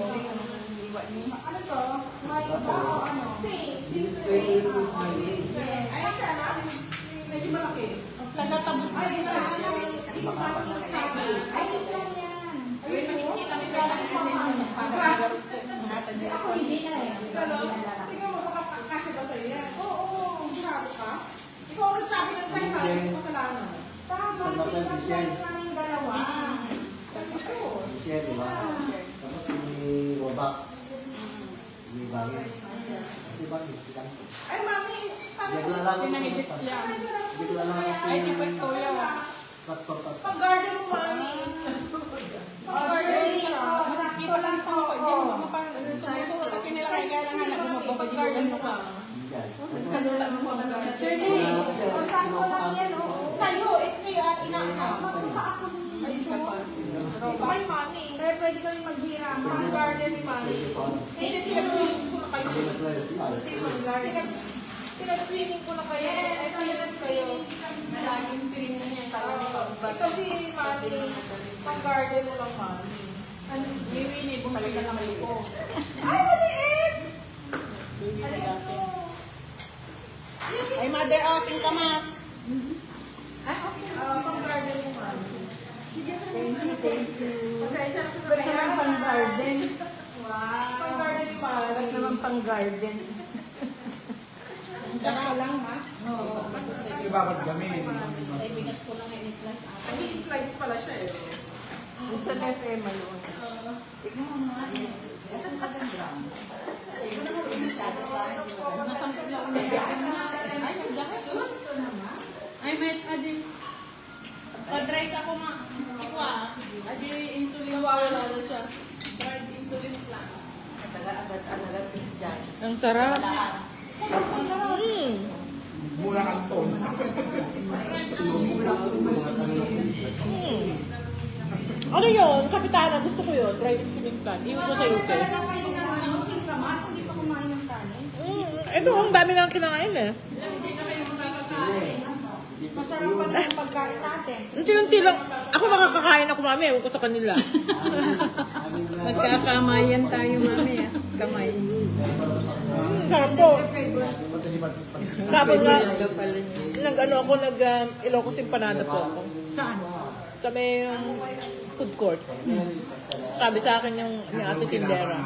Ano to? May iba o ano? Same. Bilis ko yung smiling. Ayun siya na. Medyo malaki. Nagatabot sa isa. Ay, gusto lang yan. Ako hindi na eh. Tingnan mo, baka kasi ba sa'yo yan? Oo, grabe ka. Ikaw ang nagsabi ng size, sabi ko kasalanan. Tama, isang size lang yung dalawa. Share, di ba? Tapos may wabak. May bagay. Di ba? Ay, mami, Bigla lang ako. Pinahigis niya. Bigla lang ako. Ay, di pwesto yaw. Pat. Pag-garden mo, mami. pag-garden siya. Dito lang sa ako. Hindi mo mapapagod. Pag kinilakay ka lang hanap mo mapapagod mo ka. Shirley, usahan ko lang yan, oh. Sa'yo, is kaya inaaka. Magmukha ako ni Kay mami. Pero pwede kami maghiram. Pag-garden ni mami. Hindi, pinag-twinings ko na kayo. Pinag-swimming ko na kayo. Ay, twinings kayo. Laging tingin niya yung talagang Ito si mami. Pag-garden mo lang, mami. Wiwini, bumalik ka naman ko. Ay, maliit! Baby na dati. Ay, mother, sing kamas. Ay, okay. Pag-garden mo, mami. Thank you. Pasensya na sa kaya. Pang-garden. Wow. Pag-garden ni mami. naman pang-garden. Ako lang, ma. Ibabas kami. Ay, bigas ko lang yung slice. May slides pala siya eh. Sa FM, ayun. Nasampot na ulit. Ay, may adin. Pag-drive ako nga. Ikwa. Adi, insulin. Nawawala na siya. Drive insulin lang. Agad-agad dyan. Ang sarap. Mula kang ton. Ano yun? Kapitana, gusto ko yun. Driving swimming plan. Iwan ko sa UK. Talaga kayo na ano, singkamas, hindi pa kumain ng kanin. Ito, ang dami nang kinakain eh. Masarap pa rin yung pagkain natin. Unti-unti lang. Ako makakakain ako, mami. Ewan ko sa kanila. Magkakamayan tayo, mami. Kamay. Sarap po. Kapag nga, nag-ano ako, Ilocos Empanada po ako. Saan? Sa may food court. Sabi sa akin yung ate tindera,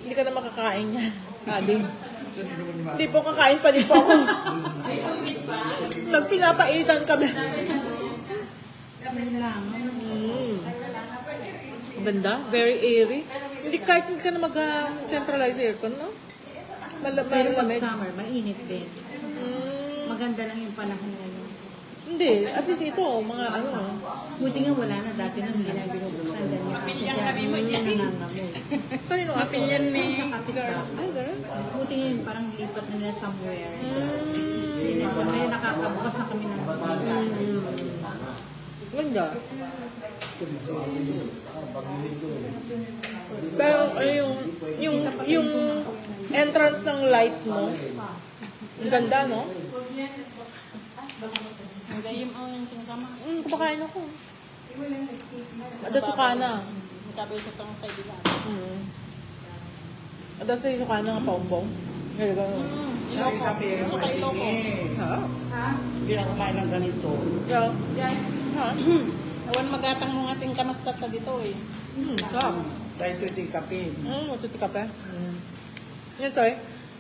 hindi ka na makakain yan. Sabi. Hindi po kakain pa din po ako. Nagpinapaitan kami. Ganda, very airy. Hindi kahit hindi ka na mag-centralize aircon, no? Pero pag Malamig. summer, mainit din. Maganda lang yung panahon ngayon. Hindi, at least ito, mga ano. Buti nga wala na dati nang ginabinubuksan dahil yung aso dyan. kami mo dyan. Nangangamoy. Sorry, no, aso. Sa kapitbahay. Ay, gano'n? Buti nga yun, parang lipat na nila somewhere. So, may nakakabukas na kami ng Ganda. Pero yung entrance ng light mo, ang ganda, no? Ang gayim ako yung singkama. Kumakain ako. Ada sukana. Ang sabi sa itong kaibigan. Ada sa sukana nga paumbong. Kaya gano'n. Iloko. Ano ka Iloko? Ha? Hindi na kumain ng ganito. Yeah. Ha? Awan magatang mo nga singkamastat sa dito eh. Sarap. Dahil ito yung kape. Matuti ka pa. Yan, Toy.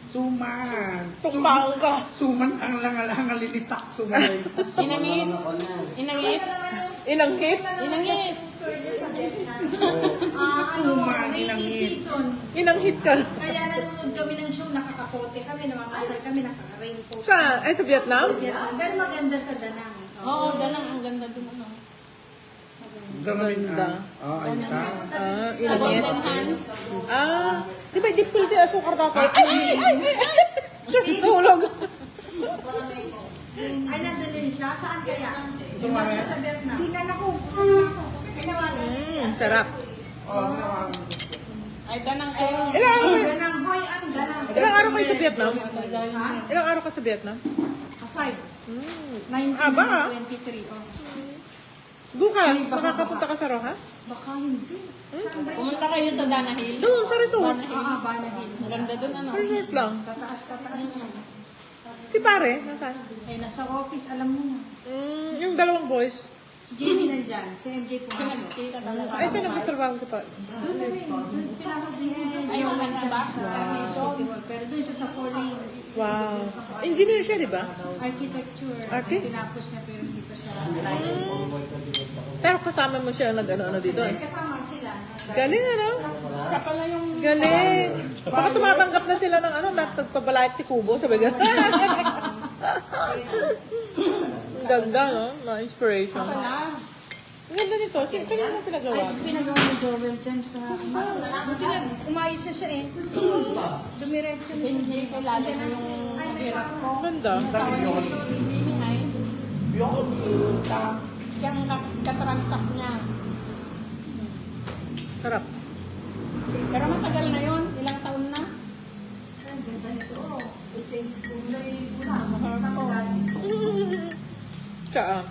Suman. Tukpaang ka. Suman ang langalangal ititak. Suman. Inangit. Inangit. Inanghit. Inangit. Suman, Rainy inangit. season. Inanghit ka. Kaya nanonood kami ng show, nakakapote kami, namamasal kami, naka-raincoat. Saan? Ay, sa Vietnam? Pero maganda sa Danang. Oo, danang ang ganda dun ano. Gawin Ganda. ayun ka. Ah, Sa inanghit. Golden Hands. Di ba, di pwede asukar tatay? Ay! Tulog. Ay, nandun din siya. Saan kaya? Sumama. Sa Vietnam. Hindi na ako. Pinawagan. Sarap. Ay, danang kayo. Ilang araw kayo? Danang, hoy, ang Danang. Ilang araw kayo sa Vietnam? Ha? Ilang araw ka sa Vietnam? 5. 19 Aba. 23. Oh. Bukas, makakapunta ka sa Roha? Baka hindi. Saan ba? Pumunta kayo sa Dana Hill. Doon, sa resort. Dana Hill. Banahin. Ang ganda dun ano. Resort lang. Tataas na. Si pare, nasaan? Eh, nasa office, alam mo na. Yung dalawang boys. Si Jimmy nandyan. Si MJ pumasok. Pinagkita talaga. Ay, siya nagtatrabaho sa pa. Doon na rin. Doon pinasok ni Ay, yung ganda ba? Sa Carnation. Pero doon siya sa 4 lanes. Wow. Engineer siya, di ba? Architecture. Arte? Tinapos niya pero hindi pa siya. Pero kasama mo siya nag-ano-ano dito eh. Kasama sila. Galing ano? Siya pala yung Galing. Baka tumatanggap na sila ng ano, nagpabalayat ti Kubo, sabi gano'n. Ganda, no? Ma-inspiration. Ang ganda nito. Kaya mo pinagawa? Ay, pinagawa ni Joel dyan sa... Buti nga, umayos na siya eh. Dumiretso niya. hindi kilala mo yung hirap ko. Ang ganda. Asawa niya yung ay siyang katransak niya. Sarap. Pero matagal na yun. Ilang taon na. Ang ganda nito. Oh. It takes kulay. Tsaka.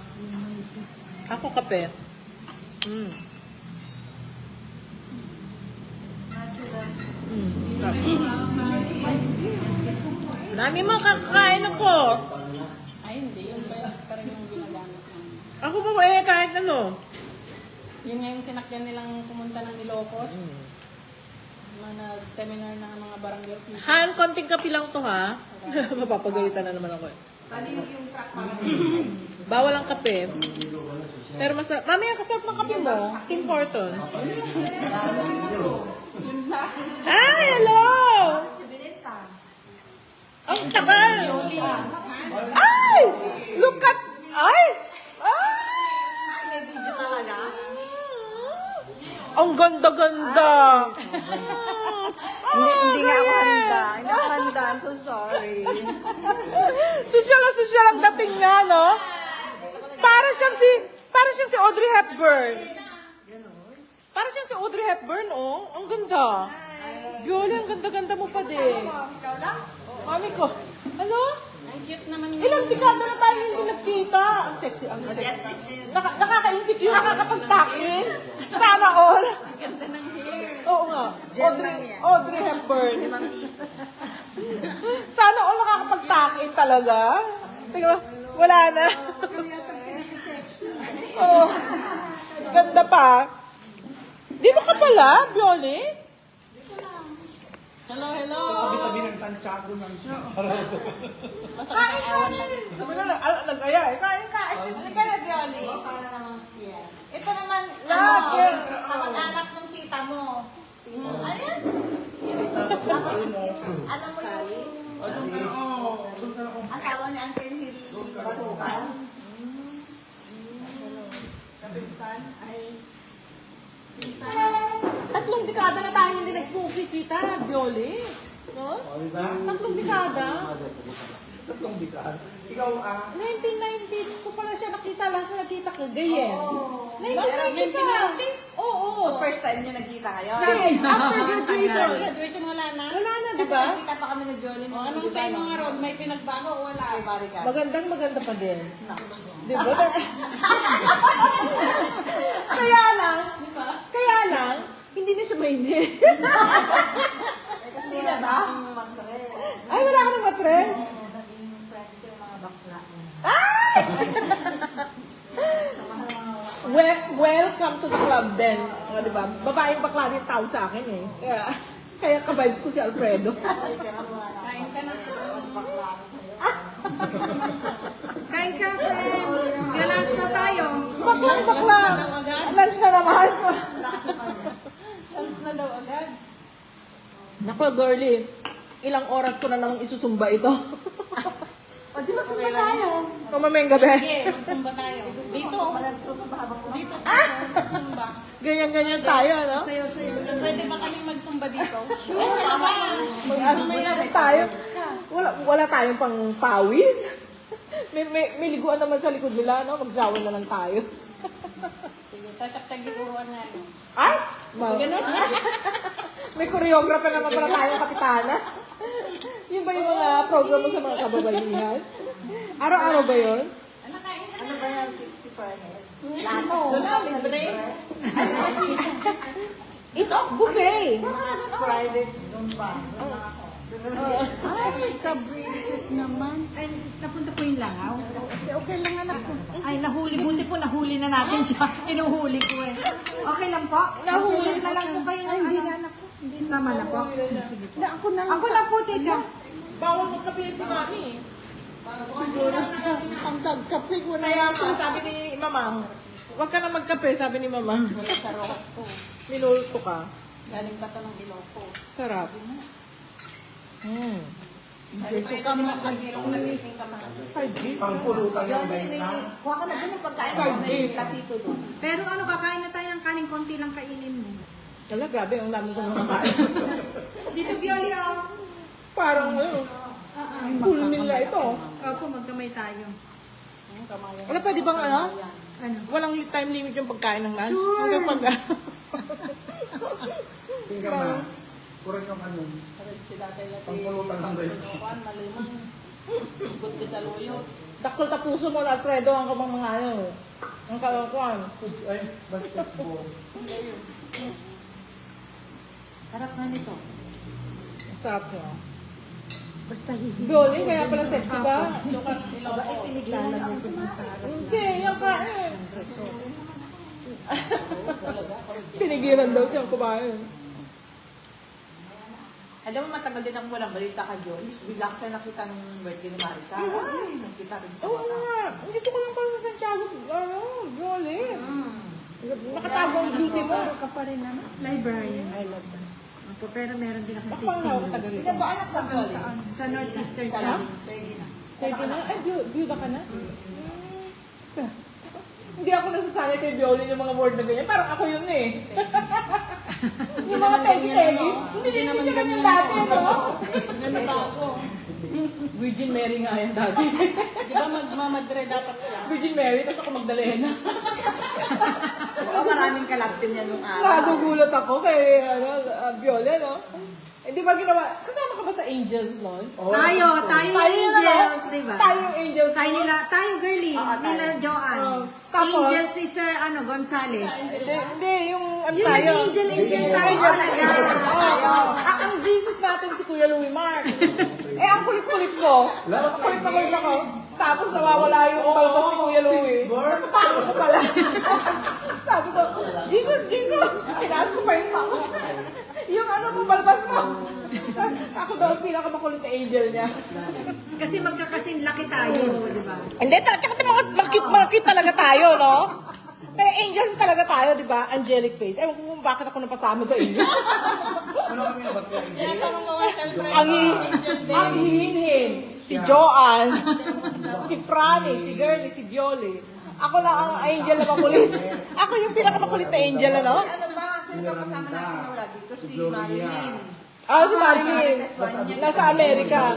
Ako kape. Nami mo kakakain ako. Ay, hindi. Yun pa yun. Parang yung ginagamit namin. Ako pa ba kahit ano? Yun nga yung sinakyan nilang pumunta ng Ilocos. Mga nag-seminar ng mga barangay officials. Han, konting kape lang to ha. Mapapagalitan na naman ako eh. Bawal ang kape. Pero mas... Mamaya, kasarap ng kape mo. Tim Hortons. Ay, hello! Ang tagal! Ay! Look at... Ay! Ay! May video talaga. Ang ganda-ganda! Hindi nga ako handa. Hindi ako handa. I'm so sorry. Sosyal na sosyal ang dating niya, no? Para siyang si Audrey Hepburn. Para siyang si Audrey Hepburn, oh. Ang ganda. Viola, ang ganda-ganda mo pa din. Ikaw lang? Mami ko. Ano? Ang cute naman yun. Ilang dekada na tayo hindi nagkita. Ang sexy, ang At sexy. least din. Nakaka-insecure, nakakapagtakin. Sana all. Ganda ng hair. Oo nga. Gem lang yan. Audrey Hepburn. 5 piso. Sana all nakakapagtakin talaga. Teka ba? Wala na. Oo. Ganda pa. Dito ka pala, Bioli? Hello, hello. Tabi-tabi ng tansyago ng Basta kasi ewan lang. Sabi na, nag-aya eh. Kain. Halika na, Bioli. Para naman, yes. Ito naman, Lagi. kamag-anak ng tita mo. Ano yan? Alam mo yung... Ang tawa ni Uncle Hill Batukan? kapinsan ay pinsan. Tatlong dekada na tayo hindi nagpukikita, Bioli. No? O, diba? Tatlong dekada. Tatlong bikas. Ikaw, 1990 ko pala siya nakita. Last na nakita ko, Gayen. Oh. 1990 ka. Oo. First time niyo nagkita kayo? Kasi after graduation. Graduation wala na. Wala na, di ba? Nagkita pa kami nag-journey. O, anong sa mga road? May pinagbago o wala? Ay, barricade. Maganda pa din. Di ba? Kaya lang, hindi na siya mainit. Kasi hindi na ba? Mag-trend. Ay, wala ka ng matrend. Naging friends ko yung mga bakla. Welcome to the club then. Di ba? Babaeng bakla din tao sa akin eh. Kaya ka-vibes ko si Alfredo. Kain ka na. Mas bakla ako sa'yo. Kain ka, friend. Galunch na tayo. Bakla. Lunch na naman. Chance na daw agad. Naku, girly. Ilang oras ko na namang isusumba ito. O, di ba sumba tayo? Kumamayang gabi. Sige, magsumba tayo. Dito. Magsusumba habang kumain. Dito. Magsumba. Ganyan-ganyan tayo, no? Pwede ba kaming magsumba dito? Mag-ano tayo. Wala tayong pang pawis. May liguan naman sa likod nila, no? Magsawa na lang tayo. Sige, tasak tagisuruan na. Ay! May choreographer naman pala tayong kapitana. Yun ba yung mga program mo sa mga kababaihan? Araw-araw ba yun? Ano ba yan? Tip head? Doon lang, sa break. Ito, buffet. Private Zumba. Doon lang ako. Ay, kabrisip naman. Ay, napunta po yung langaw. Kasi okay lang anak ko. Ay, nahuli. Buti po, nahuli na natin siya. Inuhuli ko eh. Okay lang po? Nahuli na lang po kayo. Ay, hindi na anak ko. Hindi naman na po. Sige po. Ako na po, teka. Bawal magkape si Mami. Siguro, ang tagkape ko na Kaya ako, sabi ni Mama, huwag ka na magkape, sabi ni Mama. Wala sa rokas ko. Minulto ka. Galing pa to ng Ilocos. Sarap. Jesu ka mga pangpulutan ng May benta. kuha ka na doon ng pagkain mo. May lapito doon. Pero ano, kakain na tayo ng kanin, konti lang kainin mo. Wala, grabe, ang dami ko nakakain. Dito, Bioli, oh. Parang, full meal na ito. Opo, magkamay tayo. Wala, pwede bang ano? Ano? Walang time limit yung pagkain ng lunch? Hanggang pag... Tingnan ma. Kurang yung ano. Si Tatay Lati. Pangpulutan ng benta. Juan, malimang. Ikot ka sa luyo. Dakol tapuso mo, Alfredo, ang kamang mga ano. Ang kalangkuan. Ay, basketball. Sarap nga nito. Sarap niya. Basta hihi. Bioli, kaya pala sexy ka. Lukan Bakit Ilocos. pinigilan ako? Hindi, yung kain. Pinigilan daw siyang kumain. Alam mo, matagal din ako walang balita ka, John. Bigla ko na nakita ng birthday ni Marita. Ay, nagkita rin sa Oo mata. nga. Dito ko lang pala sa Santiago. Bioli. Nakatago ang beauty mo. Ka pa rin naman. Librarian. I love that. Opo, pero meron din akong Bakit teaching. ka taga rito? Ilan ba anak sa Bali? Sa Northeastern Ka na? Province. Pwede na? Ay, byuda ka na? Hindi ako nasasanay kay Bioli yung mga word na ganyan. Parang ako yun eh. Yung mga tegi-tegi. Hindi naman siya ganyan dati, no? Nanabago. Virgin Mary nga yan dati. Di ba magmamadre dapat siya? Virgin Mary, tapos ako Magdalena. Oo, maraming kalaptin yan nung araw. Nagugulat ako kay Bioli, no? Hindi ba ginawa? Kasama ka ba sa Angels noon? Tayo yung Angels, di ba? Tayo yung Angels. Tayo girly, Oo, tayo. nila Joanne. Tapos? Angels ni Sir Gonzales. Hindi, yung ano Yung tayo. angel tayo. Ang Jesus natin si Kuya Louie Mark. Ang kulit-kulit ko. Kulit na kulit ako. Tapos nawawala yung balbas ni Kuya Louie. Natatakot ko pala. Sabi ko, Jesus! Pinaas ko pa yung pako. Yung ano mo, balbas mo. Ako daw ang pinakamakulit na angel niya. Kasi magkakasin laki tayo, di ba? Hindi, tsaka makit talaga tayo, no? Kaya angels talaga tayo, di ba? Angelic face. Ewan ko kung bakit ako napasama sa inyo. Ano kami na ba't yung Tanong mo nga sa Alfredo. Angel din. Ang hihinhin. Si Joanne, si Franny, si Girlie, si Bioli. Ako na ang angel na makulit. Ako yung pinakamakulit na angel, ano? Ano ba? Sino ba kasama natin na wala dito? Si Marilyn. Ah, si Marilyn. Nasa Amerika.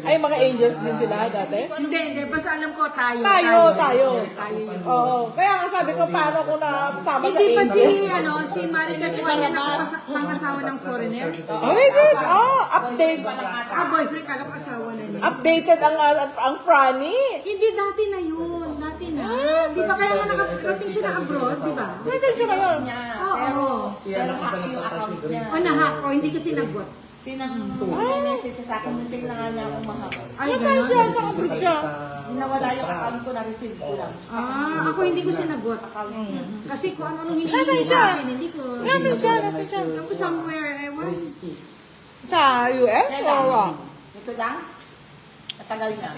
Ay, mga angels din sila dati. Hindi. Basta alam ko tayo. Tayo. Oo. Kaya nga sabi ko, paano ko na sama sa Hindi pa angel? si Marilyn Swan asawa ng foreigner? Oh, is it? Oh, update. Boyfriend, alam ko asawa na niya. Updated ang Franny. Hindi, dati na yun. Dati na. Di ba kaya nga nakarating siya na abroad, di ba? Nasaan siya ngayon? Oo. Pero hack yung account niya. O na-hack ko, hindi ko sinagot. Message sa akin, muntik na nga niya akong mahak. Ay, Nasaan gano'n. siya? Saan abroad siya? Nawala yung account ko, na-retrieve ko lang. Ako hindi ko sinagot. Kasi kung ano hinihingi Nasaan siya? sa akin, hindi ko. Nasaan siya? Nasaan siya? Alam ko somewhere, ewan. Sa US? O what? Ito lang, matagal na.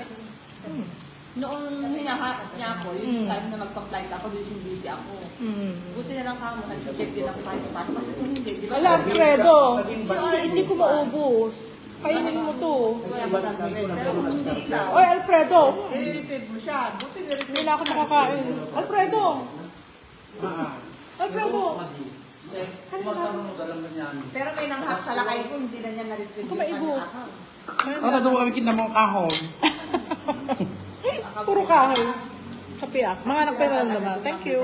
Noong hinahanap niya ako, yung time na magpa-flight ako, busy ako. Buti na lang kamo, nag-check din ako kahit paano. Kasi kung hindi, di ba? Wala, Alfredo. Hindi ko maubos. Kainin mo to. Wala mo gagawin. Pero kung hindi ikaw, Oy, Alfredo. i-retrieve mo siya. Buti na-retrieve. Hindi na ako makakain. Alfredo. Alfredo. Pero may nang-hack sa lakay ko, hindi na niya na-retrieve Ako maibos. Ang tatuwa kami kita mong kahon. Puro kahoy. Kapiyak. Mga anak pa yung naman. Thank you.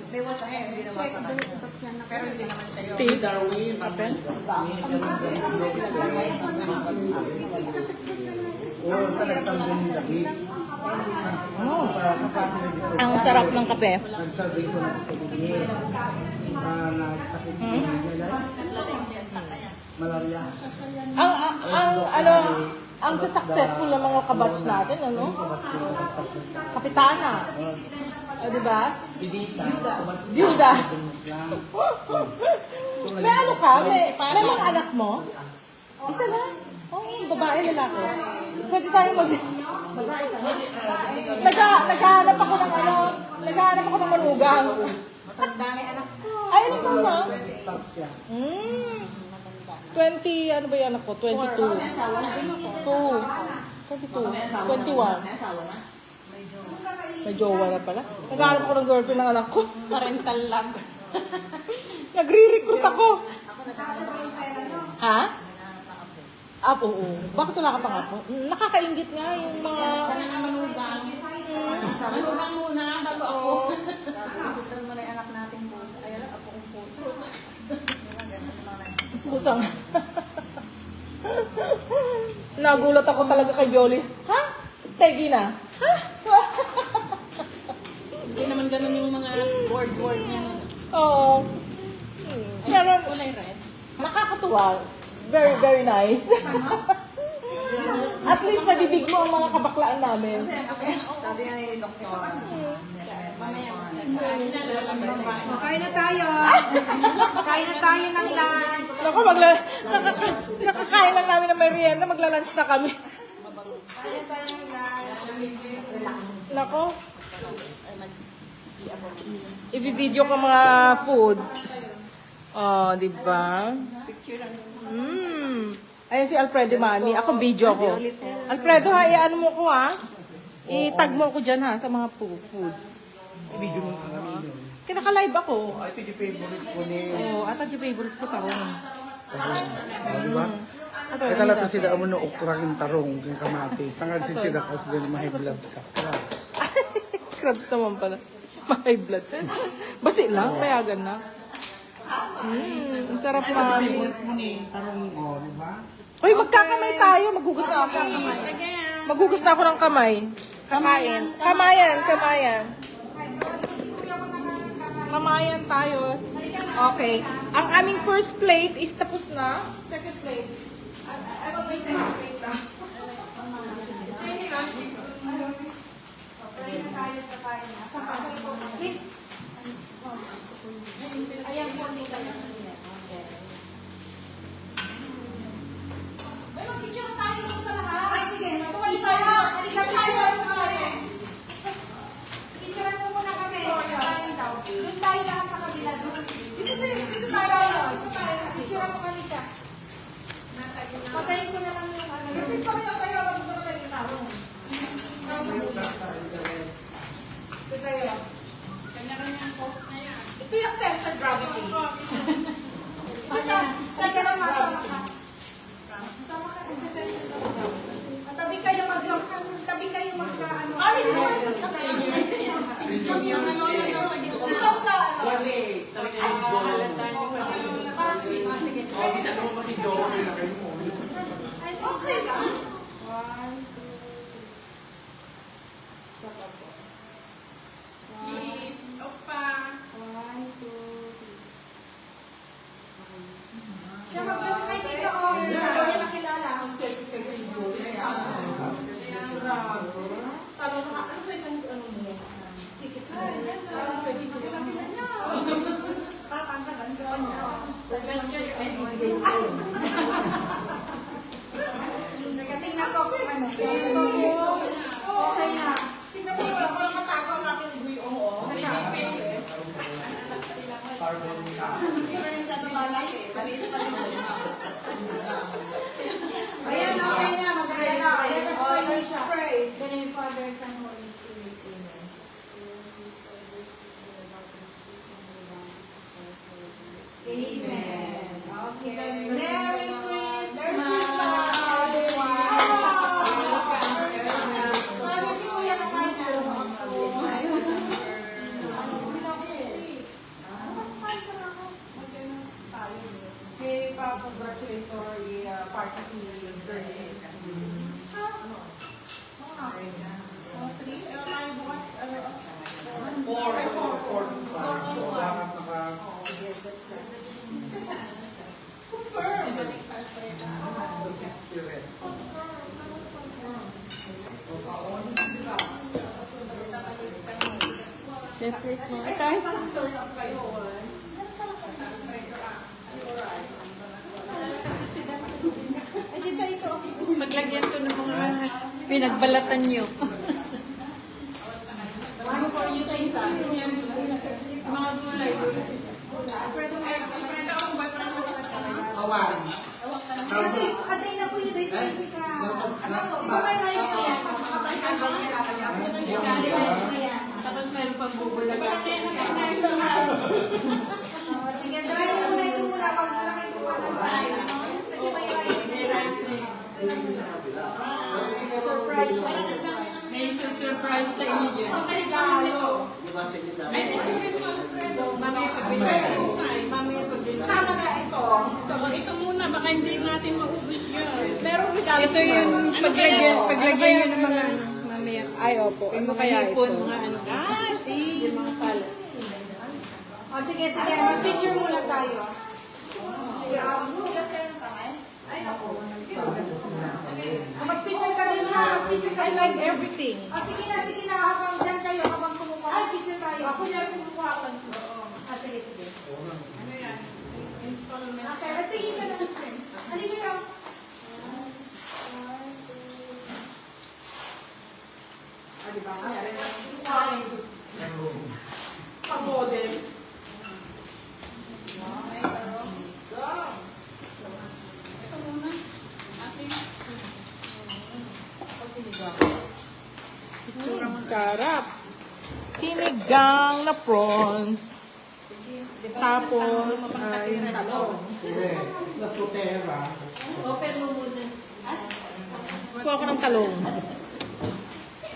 May WhatsApp, hindi na WhatsApp. Pero hindi naman siya yun. Tea. Kape. Oo, talagang din yung lagi. Ang sarap ng kape. Nagsabi ko na sa bigay. Nagsakit ko malaria. Ang sa successful ng mga kabatch natin, ano? Kapitana. O, di ba? Byuda. May ano ka? May mga anak mo? Isa lang? Oh, babae, lalaki. Pwede tayong naghahanap ako ng ano? Naghahanap ako ng manugang. Matanda na yung anak ko. Ay, ano ka na? Stop siya. 20, ano ba yung anak ko? 22. 22. 21. May jowa na pala. Naghahanap ako ng girlfriend ng anak ko. Parental lag. Nagre-recruit ako. Ha? Oo. Bakit wala ka pang apo? Nakakaingit nga yung mga... Sana nga manugang. Manugang muna bago ako. Sabi, isutan mo na yung anak nating pusa. Ay, alam, ako kong pusa. Ganun naman na. Pusang. Nagulat ako talaga kay Jolie. Ha? Tegi na. Ha? Hindi naman ganun yung mga word niya. No? Oo. Pero Kulay red. nakakatuwa. Very, very nice. At least nadidig mo ang mga kabaklaan namin. Sabi nga ni Doktor, Mamaya. Kain na tayo. Kain na tayo ng lunch. Naku, nakakain lang namin ng merienda, magla-lunch na kami. kaya tayo ng relax. Nako. I-video ko mga foods. Oh, di ba? Ayun si Alfredo, mami. Ako video ko. Alfredo, ha, i-ano mo ko, ha? I-tag mo ko dyan, ha, sa mga foods. I-video mo ka kami yun. Kinaka-live ako. Ay, ito yung favorite ko ni... Oo, ata yung favorite ko taon. Diba? Kaya talaga sila amo na okra ng tarong ng kamatis. Tangagsin sila kasi din mahiblab ka. Crabs naman pala. My blood. Basi lang, payagan na. Ang sarap na. Favorite mo ni tarong mo, di ba? Uy, magkakamay tayo. Maghugas na ako. Maghugas na ako ng kamay. Kamayan. Kamayan. Kamayan tayo. Okay. Ang aming first plate is tapos na. Second plate. Ano ba yung second plate na? May mag-picture tayo sa lahat. Ay, sige, Sumali tayo. halika tayo. Picturean mo muna kami. Kain daw. Doon tayo lahat sa kabila. Dito tayo. Picturean mo kami siya. Patayin ko na lang yung ano. Repeat kami na tayo. Mag-picture tayo. Grabe. Tanong sa ano sa isang ano mo? Sikit na. Pwede ko lang niya. Tatanggalan ka pa niya. Tingnan ko kung ano. Okay na. Tingnan mo, wala ko lang kasako ang aking guyong, oh. Hindi pa rin tayo malaki. Maliit pa rin siya. Ayan, okay na. Maganda na. Let us pray na siya. In the name of Father, Son, Holy Spirit. Amen. Amen. Okay. Merry Christmas! Kay pa-congratulatory party si Bernie. Four to five. Bakit naka... Spirit. Kahit sakto lang kayo, Maglagyan to ng mga pinagbalatan nyo. Awan. Atay na po yun dito. Alam mo, bakit na yun yan? Magkakabalikan ba niya lalagyan? Tapos meron pang bubula. Kasi Sige, try mo muna ito muna pag malaki po ka ng bahay. Kasi may rice. Surprise. may surprise sa inyo dyan. Okay, gawin nito. tama na ito. So, ito muna, baka hindi natin maubos yun. Merong regalo. Ito yung paglagyan yun ng mga mamaya. Ay, opo. Ano kaya ito? Mga ano. See? Yung mga pala. O sige, sige. Mag-picture muna tayo. Sige, hulat kayo ng kamay. Ay, ako. Mag-picture ka rin siya. Mag-picture ka I rin. like everything. O sige na, sige na. Habang dyan kayo, habang kumukuha. Mag-picture tayo. Ako niya kumukuha ka siya. Sige, sige. Ano yan? Installment. Okay, at sige ka na. Halika lang. Pag-model. Ito muna. Ating. Sarap. Sinigang na prawns. Tapos, yung talong. Correct. Sa tutera. Open mo muna. Kuha ko ng talong.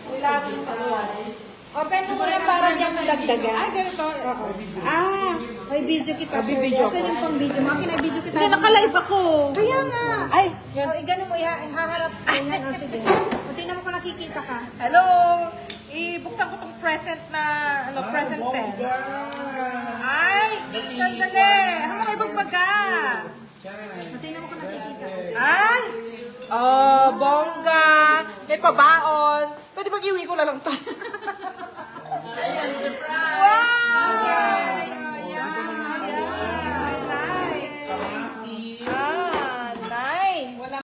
Kailangan ng talong. Open mo muna para diyan madagdagan. Ah, ganito. Oo. Ah, May video kita. Bibidyo Saan yung pang video mo? Akin ay video kita. hindi, nakalive ako. Kaya nga. Ay, O, ganun mo, ihaharap. Ganyan, o sige. O, tingnan mo kung nakikita ka. hello. Ibuksan ko tong present na, present tense. Ay, sandali. Ano kayo magbaga? O, tingnan mo kung nakikita. Ay, oh, bongga. May pabaon. Pwede pag-iwi ko na lang to.